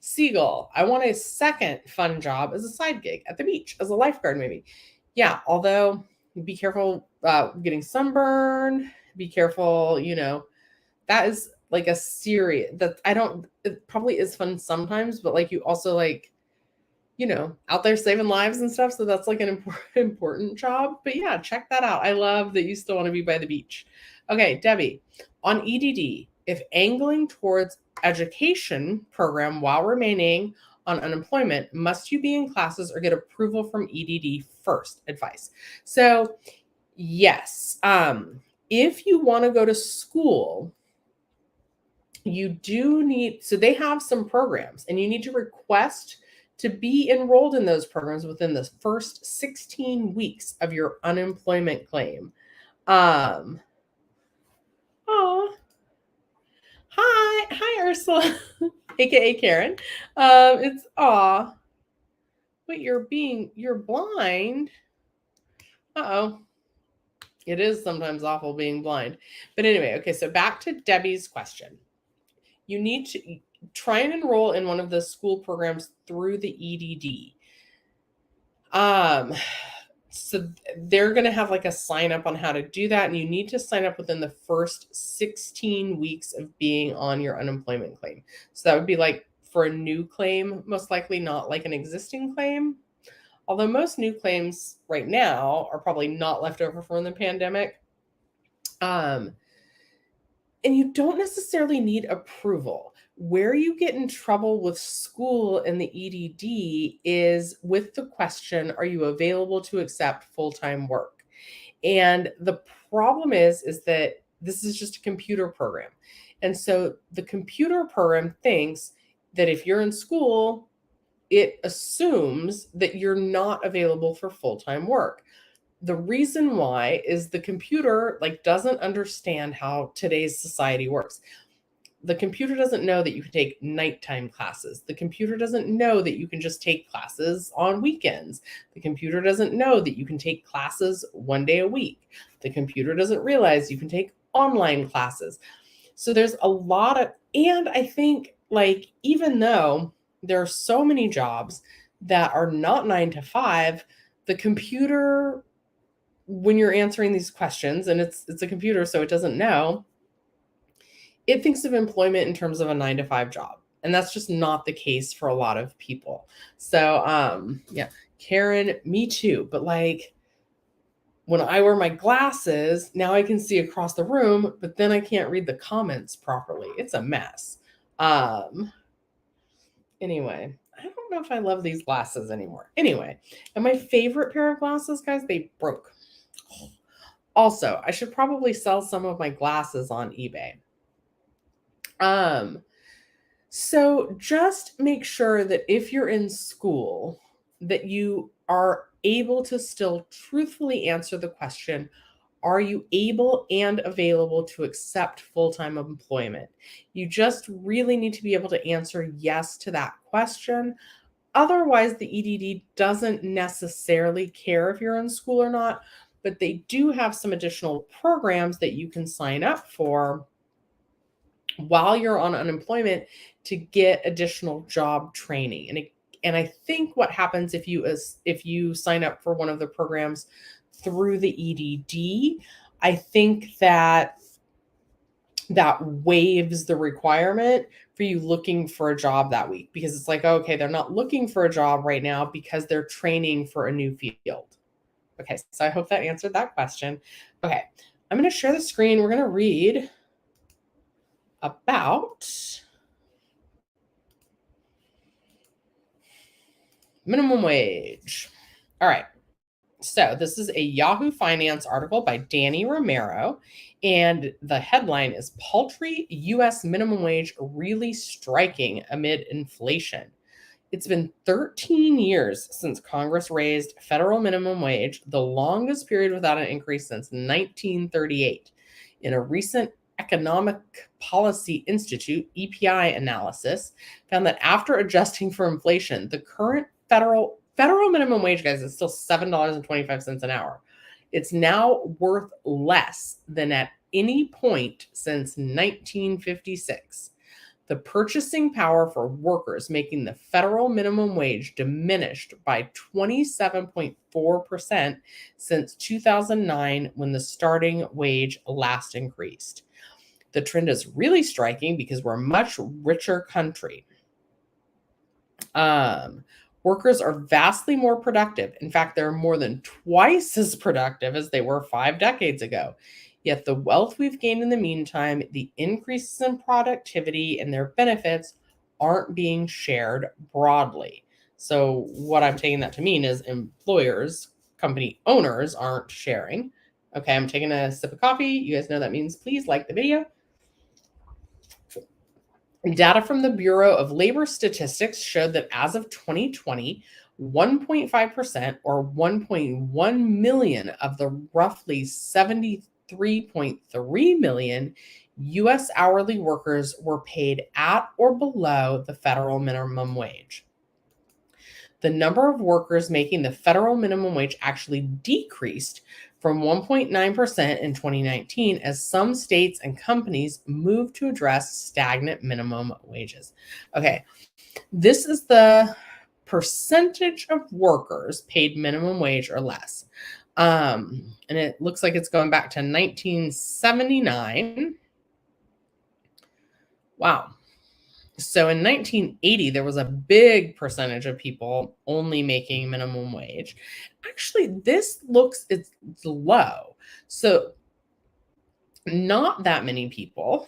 Seagull, I want a second fun job as a side gig at the beach, as a lifeguard maybe. Yeah, although Be careful getting sunburned. Be careful, that is like a serious, it probably is fun sometimes, but like you also like, out there saving lives and stuff. So that's like an important job. But yeah, check that out. I love that you still want to be by the beach. Okay, Debbie, on EDD, if angling towards education program while remaining on unemployment, must you be in classes or get approval from EDD first? Advice. So yes, if you want to go to school, you do need, so they have some programs and you need to request to be enrolled in those programs within the first 16 weeks of your unemployment claim. Oh, hi, Ursula, aka Karen. It's but you're blind. Uh-oh. It is sometimes awful being blind. But anyway, okay, so back to Debbie's question. You need to try and enroll in one of the school programs through the EDD. So they're going to have like a sign up on how to do that. And you need to sign up within the first 16 weeks of being on your unemployment claim. So that would be like for a new claim, most likely not like an existing claim. Although most new claims right now are probably not left over from the pandemic. And you don't necessarily need approval. Where you get in trouble with school and the EDD is with the question, are you available to accept full-time work? And the problem is that this is just a computer program. And so the computer program thinks that if you're in school, it assumes that you're not available for full-time work. The reason why is the computer doesn't understand how today's society works. The computer doesn't know that you can take nighttime classes. The computer doesn't know that you can just take classes on weekends. The computer doesn't know that you can take classes one day a week. The computer doesn't realize you can take online classes. So there's a lot of, and I think even though there are so many jobs that are not 9 to 5, the computer, when you're answering these questions, and it's a computer, so it doesn't know, it thinks of employment in terms of a 9 to 5 job. And that's just not the case for a lot of people. So, yeah, Karen, me too. But when I wear my glasses, now I can see across the room, but then I can't read the comments properly. It's a mess. Anyway, I don't know if I love these glasses anymore. Anyway, and my favorite pair of glasses, guys, they broke. Also, I should probably sell some of my glasses on eBay. So just make sure that if you're in school, that you are able to still truthfully answer the question, are you able and available to accept full-time employment? You just really need to be able to answer yes to that question. Otherwise, the EDD doesn't necessarily care if you're in school or not, but they do have some additional programs that you can sign up for while you're on unemployment to get additional job training. And I think what happens if you sign up for one of the programs through the EDD, I think that waives the requirement for you looking for a job that week, because it's like, okay, they're not looking for a job right now because they're training for a new field. Okay, so I hope that answered that question. Okay, I'm going to share the screen. We're going to read about minimum wage. All right. So this is a Yahoo Finance article by Danny Romero, and the headline is Paltry U.S. Minimum Wage Really Striking Amid Inflation. It's been 13 years since Congress raised federal minimum wage, the longest period without an increase since 1938. In a recent Economic Policy Institute (EPI) analysis, found that after adjusting for inflation, the current federal minimum wage, guys, is still $7.25 an hour. It's now worth less than at any point since 1956. the purchasing power for workers making the federal minimum wage diminished by 27.4% since 2009 when the starting wage last increased. The trend is really striking because we're a much richer country. Workers are vastly more productive. In fact, they're more than twice as productive as they were 5 decades ago. Yet the wealth we've gained in the meantime, the increases in productivity and their benefits aren't being shared broadly. So what I'm taking that to mean is employers, company owners aren't sharing. Okay, I'm taking a sip of coffee. You guys know that means please like the video. Data from the Bureau of Labor Statistics showed that as of 2020, 1.5% or 1.1 million of the roughly 73.3 million U.S. hourly workers were paid at or below the federal minimum wage. The number of workers making the federal minimum wage actually decreased from 1.9% in 2019 as some states and companies moved to address stagnant minimum wages. Okay, this is the percentage of workers paid minimum wage or less. And it looks like it's going back to 1979. Wow. So in 1980, there was a big percentage of people only making minimum wage. Actually, this looks, it's low. So not that many people.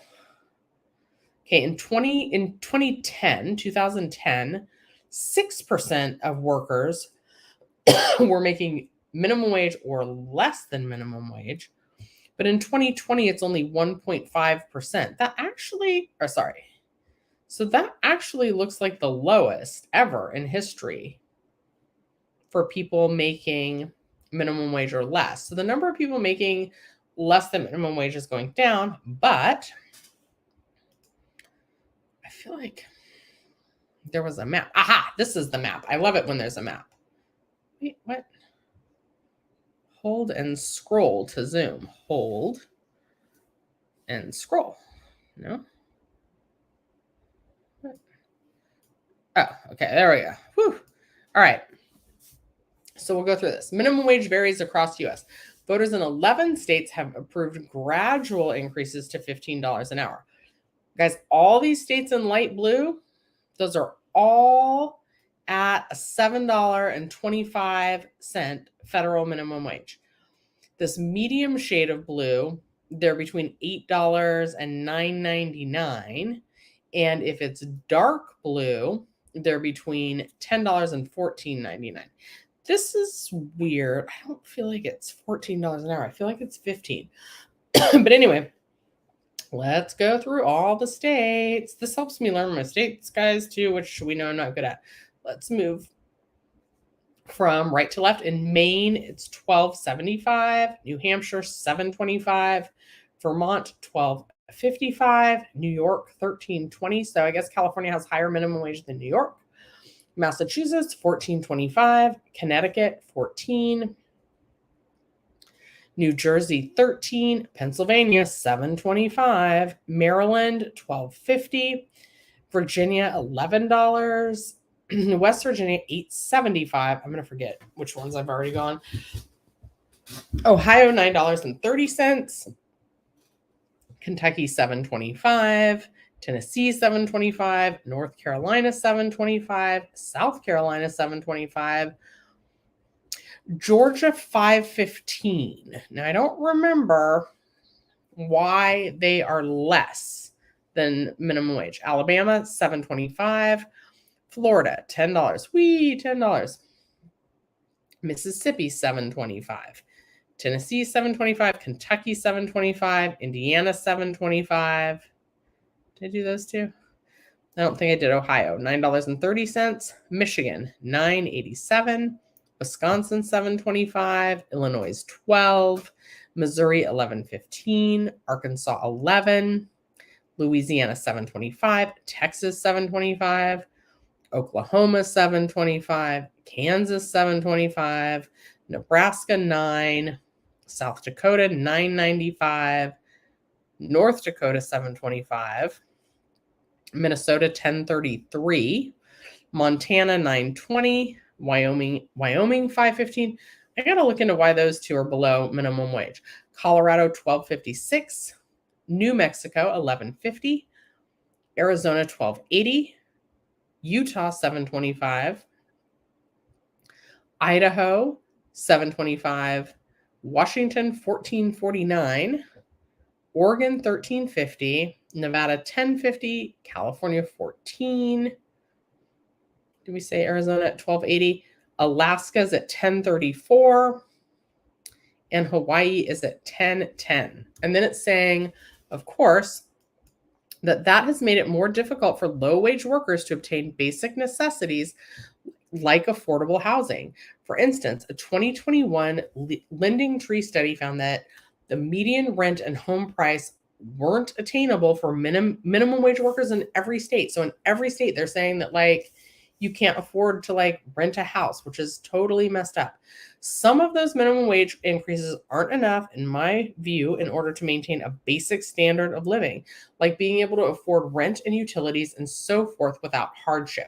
Okay, in 2010, 6% of workers were making minimum wage or less than minimum wage. But in 2020, it's only 1.5%. So that actually looks like the lowest ever in history for people making minimum wage or less. So the number of people making less than minimum wage is going down, but I feel like there was a map. Aha, this is the map. I love it when there's a map. Wait, what? Hold and scroll to zoom. Hold and scroll. No? Oh, okay, there we go. Whew. All right. So we'll go through this. Minimum wage varies across the U.S. Voters in 11 states have approved gradual increases to $15 an hour. Guys, all these states in light blue, those are all at a $7.25 federal minimum wage. This medium shade of blue, they're between $8 and $9.99. And if it's dark blue, they're between $10 and $14.99. This is weird. I don't feel like it's $14 an hour. I feel like it's $15. But anyway, let's go through all the states. This helps me learn my states, guys, too, which we know I'm not good at. Let's move from right to left. In Maine, it's $12.75. New Hampshire, $7.25. Vermont, $12.55. New York, $13.20. So I guess California has higher minimum wage than New York. Massachusetts, $14.25. Connecticut, $14. New Jersey, $13. Pennsylvania, $7.25. Maryland, $12.50. Virginia, $11. West Virginia, $8.75. I'm going to forget which ones I've already gone. Ohio, $9.30. Kentucky, $7.25. Tennessee, $7.25. North Carolina, $7.25. South Carolina, $7.25. Georgia, $5.15. Now, I don't remember why they are less than minimum wage. Alabama, $7.25. Florida, $10. Whee, $10. Mississippi, $7.25. Tennessee, $7.25. Kentucky, $7.25. Indiana, $7.25. Did I do those two? I don't think I did. Ohio, $9.30. Michigan, $9.87. Wisconsin, $7.25. Illinois, $12. Missouri, $11.15. Arkansas, $11. Louisiana, $7.25. Texas, $7.25. Oklahoma, $7.25. Kansas, $7.25. Nebraska, $9. South Dakota, $9.95. North Dakota, $7.25. Minnesota 1033, Montana 920, Wyoming 515. I got to look into why those two are below minimum wage. Colorado 1256, New Mexico 1150, Arizona 1280, Utah 725, Idaho 725, Washington 1449, Oregon 1350, Nevada 1050, California 14. Did we say Arizona at 1280? Alaska's at 1034, and Hawaii is at 1010. And then it's saying, of course, that has made it more difficult for low-wage workers to obtain basic necessities like affordable housing. For instance, a 2021 Lending Tree study found that the median rent and home price weren't attainable for minimum wage workers in every state. So in every state, they're saying that like you can't afford to like rent a house, which is totally messed up. Some of those minimum wage increases aren't enough, in my view, in order to maintain a basic standard of living, like being able to afford rent and utilities and so forth without hardship.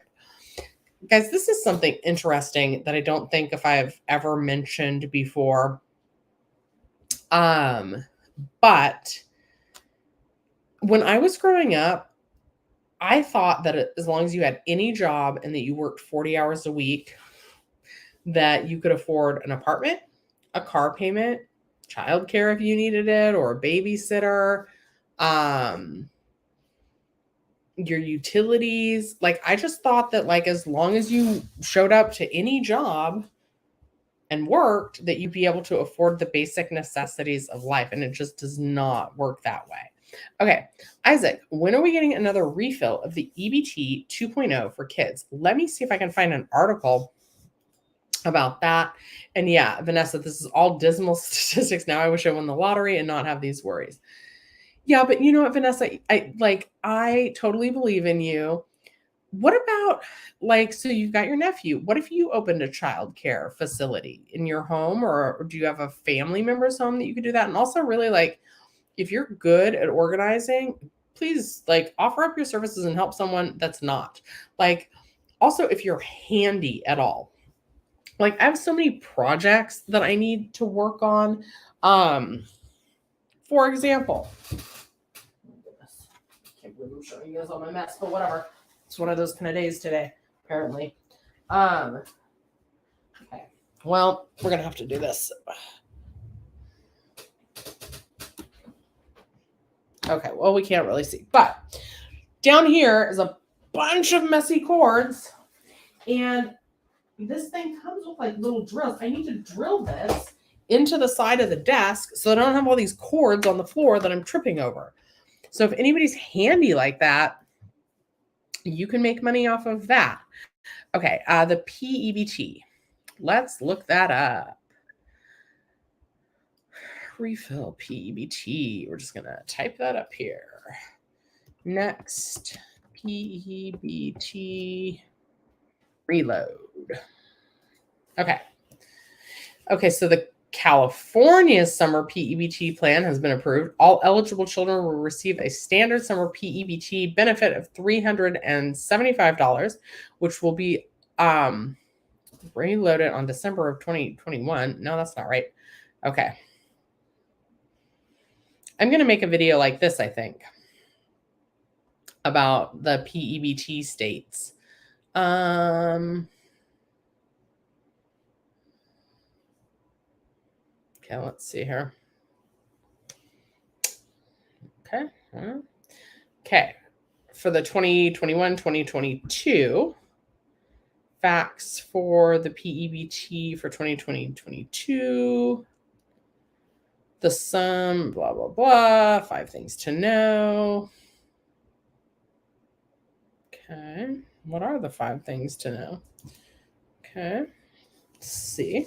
Guys, this is something interesting that I don't think if I've ever mentioned before. But when I was growing up, I thought that as long as you had any job and that you worked 40 hours a week, that you could afford an apartment, a car payment, childcare if you needed it, or a babysitter, your utilities. Like, I just thought that like as long as you showed up to any job and worked, that you'd be able to afford the basic necessities of life. And it just does not work that way. Okay, Isaac, when are we getting another refill of the EBT 2.0 for kids? Let me see if I can find an article about that. And yeah, Vanessa, this is all dismal statistics. Now I wish I won the lottery and not have these worries. Yeah, but you know what, Vanessa, I totally believe in you. What about like, so you've got your nephew. What if you opened a childcare facility in your home, or do you have a family member's home that you could do that? And also really like, if you're good at organizing, please like offer up your services and help someone that's not. Like, also if you're handy at all. Like, I have so many projects that I need to work on. For example, I can't believe I'm showing you guys all my mess, but whatever. It's one of those kind of days today, apparently. Okay. Well, we're gonna have to do this. Okay, well, we can't really see, but down here is a bunch of messy cords, and this thing comes with like little drills. I need to drill this into the side of the desk so that I don't have all these cords on the floor that I'm tripping over. So if anybody's handy like that, you can make money off of that. Okay, the PEBT. Let's look that up. Refill PEBT. We're just going to type that up here. Next, PEBT reload. Okay. Okay, so the California summer PEBT plan has been approved. All eligible children will receive a standard summer PEBT benefit of $375, which will be reloaded on December of 2021. No, that's not right. Okay. I'm going to make a video like this, I think, about the PEBT states. Okay, let's see here. Okay. Okay. For the 2021-2022 facts for the PEBT for 2020-22. The sum, blah, blah, blah. 5 things to know. Okay. What are the 5 things to know? Okay. Let's see.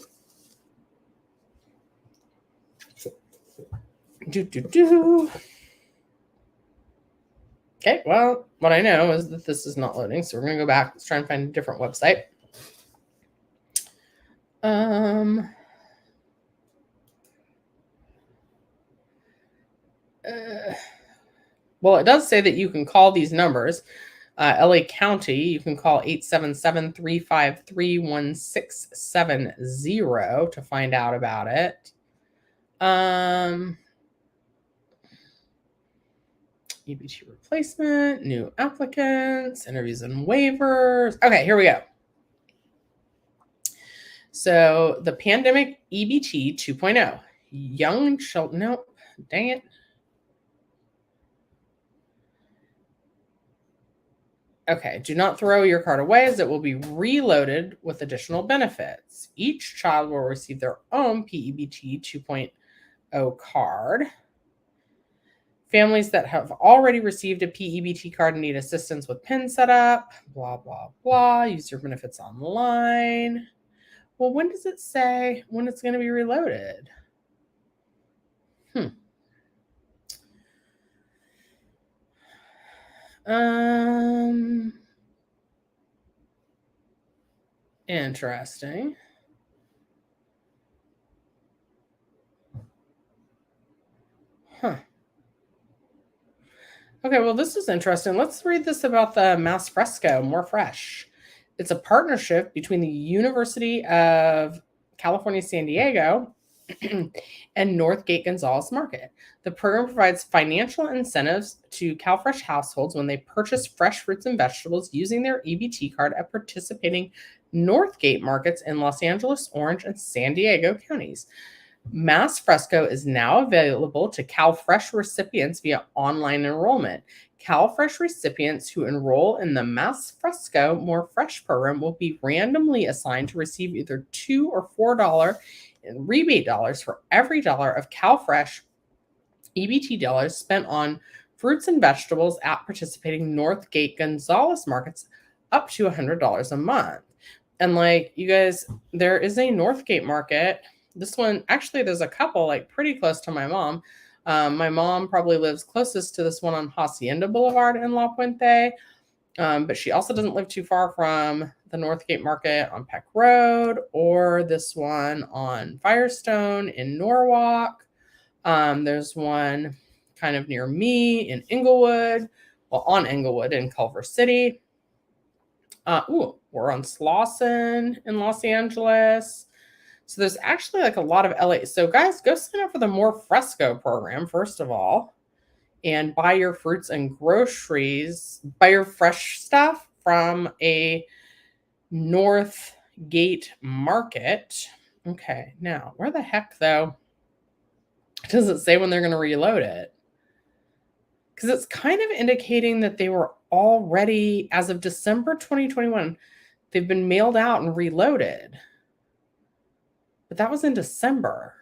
Okay, well, what I know is that this is not loading, so we're going to go back. Let's try and find a different website. Well, it does say that you can call these numbers. LA County, you can call 877-353-1670 to find out about it. EBT replacement, new applicants, interviews and waivers. Okay, here we go. So the pandemic EBT 2.0. Young children. Nope. Dang it. Okay, do not throw your card away as it will be reloaded with additional benefits. Each child will receive their own PEBT 2.0 card. Families that have already received a PEBT card and need assistance with PIN setup, blah, blah, blah. Use your benefits online. Well, when does it say when it's going to be reloaded? Interesting. Huh. Okay, well, this is interesting. Let's read this about the Mass Fresco, More Fresh. It's a partnership between the University of California, San Diego and Northgate Gonzalez Market. The program provides financial incentives to CalFresh households when they purchase fresh fruits and vegetables using their EBT card at participating Northgate markets in Los Angeles, Orange, and San Diego counties. Mass Fresco is now available to CalFresh recipients via online enrollment. CalFresh recipients who enroll in the Mass Fresco More Fresh program will be randomly assigned to receive either $2 or $4 in rebate dollars for every dollar of CalFresh EBT dollars spent on fruits and vegetables at participating Northgate Gonzalez markets, up to $100 a month. And like you guys, there is a Northgate market. This one, actually, there's a couple like pretty close to my mom. My mom probably lives closest to this one on Hacienda Boulevard in La Puente. But she also doesn't live too far from the Northgate Market on Peck Road or this one on Firestone in Norwalk. There's one kind of near me in Inglewood, well, on Inglewood in Culver City. We're on Slauson in Los Angeles. So there's actually like a lot of LA. So guys, go sign up for the More Fresco program, first of all, and buy your fruits and groceries, buy your fresh stuff from a Northgate market. Okay, now where the heck though does it say when they're going to reload it? Because it's kind of indicating that they were already, as of December 2021, they've been mailed out and reloaded. But that was in December.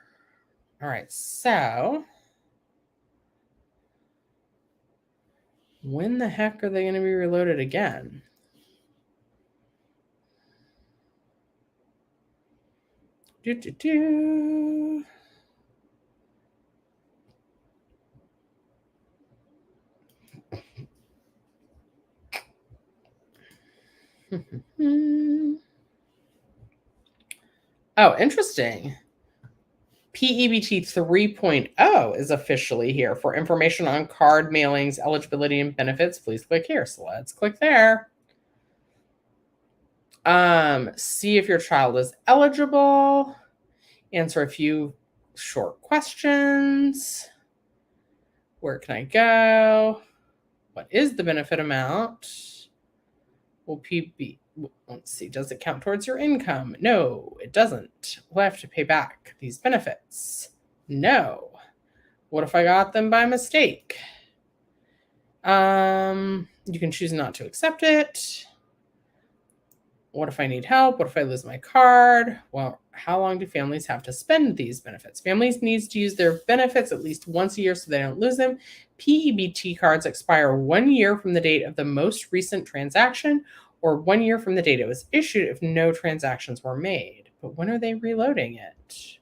All right, so when the heck are they going to be reloaded again? Oh, interesting. PEBT 3.0 is officially here. For information on card mailings, eligibility, and benefits, please click here. So let's click there. See if your child is eligible. Answer a few short questions. Where can I go? What is the benefit amount? Will PB, let's see, does it count towards your income? No, it doesn't. Will I have to pay back these benefits? No. What if I got them by mistake? You can choose not to accept it. What if I need help? What if I lose my card? Well, how long do families have to spend these benefits? Families need to use their benefits at least once a year so they don't lose them. PEBT cards expire 1 year from the date of the most recent transaction or 1 year from the date it was issued if no transactions were made. But when are they reloading it?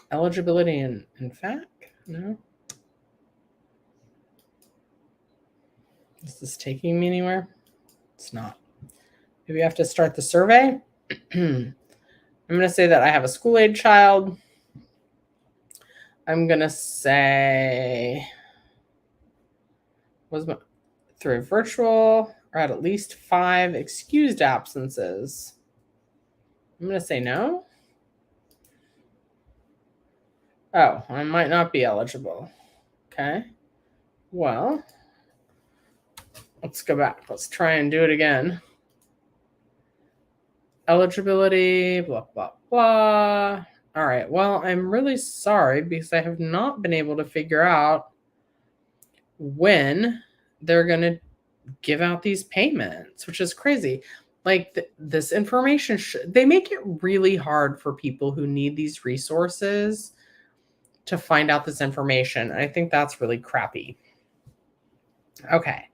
Eligibility in fact? No. Is this taking me anywhere? It's not. Maybe I have to start the survey. I'm going to say that I have a school-age child. I'm going to say was through virtual or at least 5 excused absences. I'm going to say no. Oh, I might not be eligible. Okay. Well, let's go back. Let's try and do it again. Eligibility, blah, blah, blah. All right. Well, I'm really sorry because I have not been able to figure out when they're going to give out these payments, which is crazy. Like this information, they make it really hard for people who need these resources to find out this information. I think that's really crappy. Okay.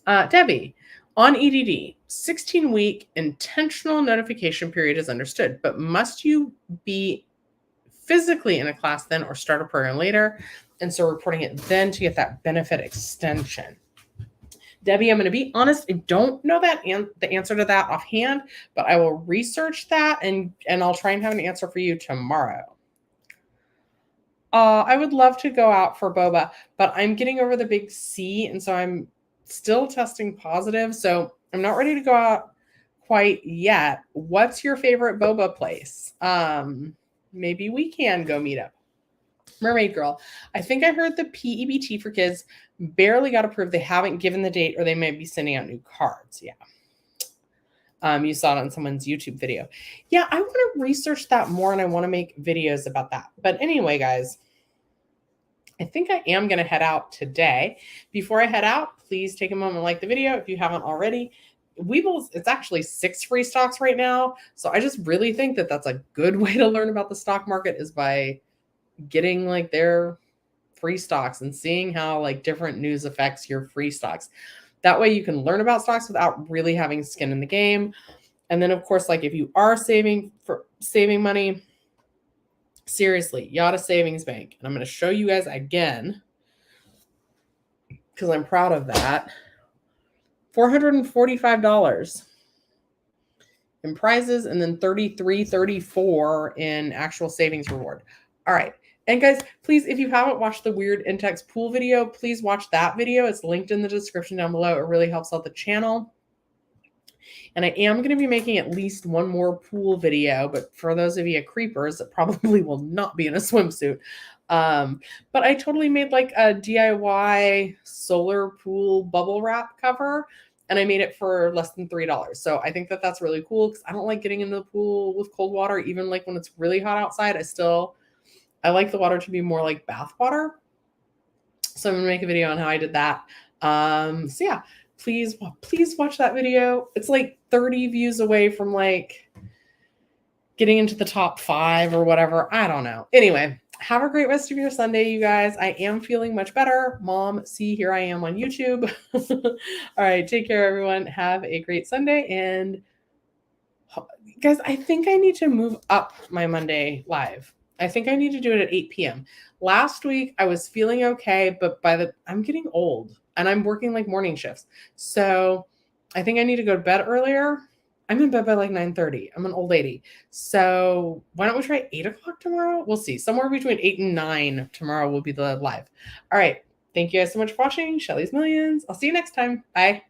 Debbie, on EDD, 16-week intentional notification period is understood, but must you be physically in a class then or start a program later? And so reporting it then to get that benefit extension. Debbie, I'm going to be honest, I don't know that the answer to that offhand, but I will research that and I'll try and have an answer for you tomorrow. I would love to go out for boba, but I'm getting over the big C, and so I'm still testing positive. So I'm not ready to go out quite yet. What's your favorite boba place? Maybe we can go meet up. Mermaid Girl, I think I heard the PEBT for kids barely got approved. They haven't given the date, or they may be sending out new cards. Yeah. You saw it on someone's YouTube video. Yeah, I want to research that more, and I want to make videos about that. But anyway, guys, I think I am going to head out today. Before I head out, please take a moment and like the video if you haven't already. Webull's, it's actually 6 free stocks right now. So I just really think that that's a good way to learn about the stock market is by getting like their free stocks and seeing how like different news affects your free stocks. That way you can learn about stocks without really having skin in the game. And then of course, like if you are saving money, seriously, Yada Savings Bank. And I'm going to show you guys again because I'm proud of that. $445 in prizes and then $33.34 in actual savings reward. All right. And guys, please, if you haven't watched the weird Intex pool video, please watch that video. It's linked in the description down below. It really helps out the channel. And I am going to be making at least one more pool video, but for those of you creepers, it probably will not be in a swimsuit. But I totally made like a DIY solar pool bubble wrap cover, and I made it for less than $3. So I think that that's really cool because I don't like getting into the pool with cold water, even like when it's really hot outside. I like the water to be more like bath water. So I'm going to make a video on how I did that. So yeah, please watch that video. It's like 30 views away from like getting into the top 5 or whatever. I don't know. Anyway, have a great rest of your Sunday, you guys. I am feeling much better. Mom, see, here I am on YouTube. All right, take care, everyone. Have a great Sunday. And guys, I think I need to move up my Monday live. I think I need to do it at 8 p.m. Last week, I was feeling okay, but I'm getting old and I'm working like morning shifts. So I think I need to go to bed earlier. I'm in bed by like 9:30. I'm an old lady. So why don't we try 8 o'clock tomorrow? We'll see. Somewhere between 8 and 9 tomorrow will be the live. All right. Thank you guys so much for watching Shelly's Millions. I'll see you next time. Bye.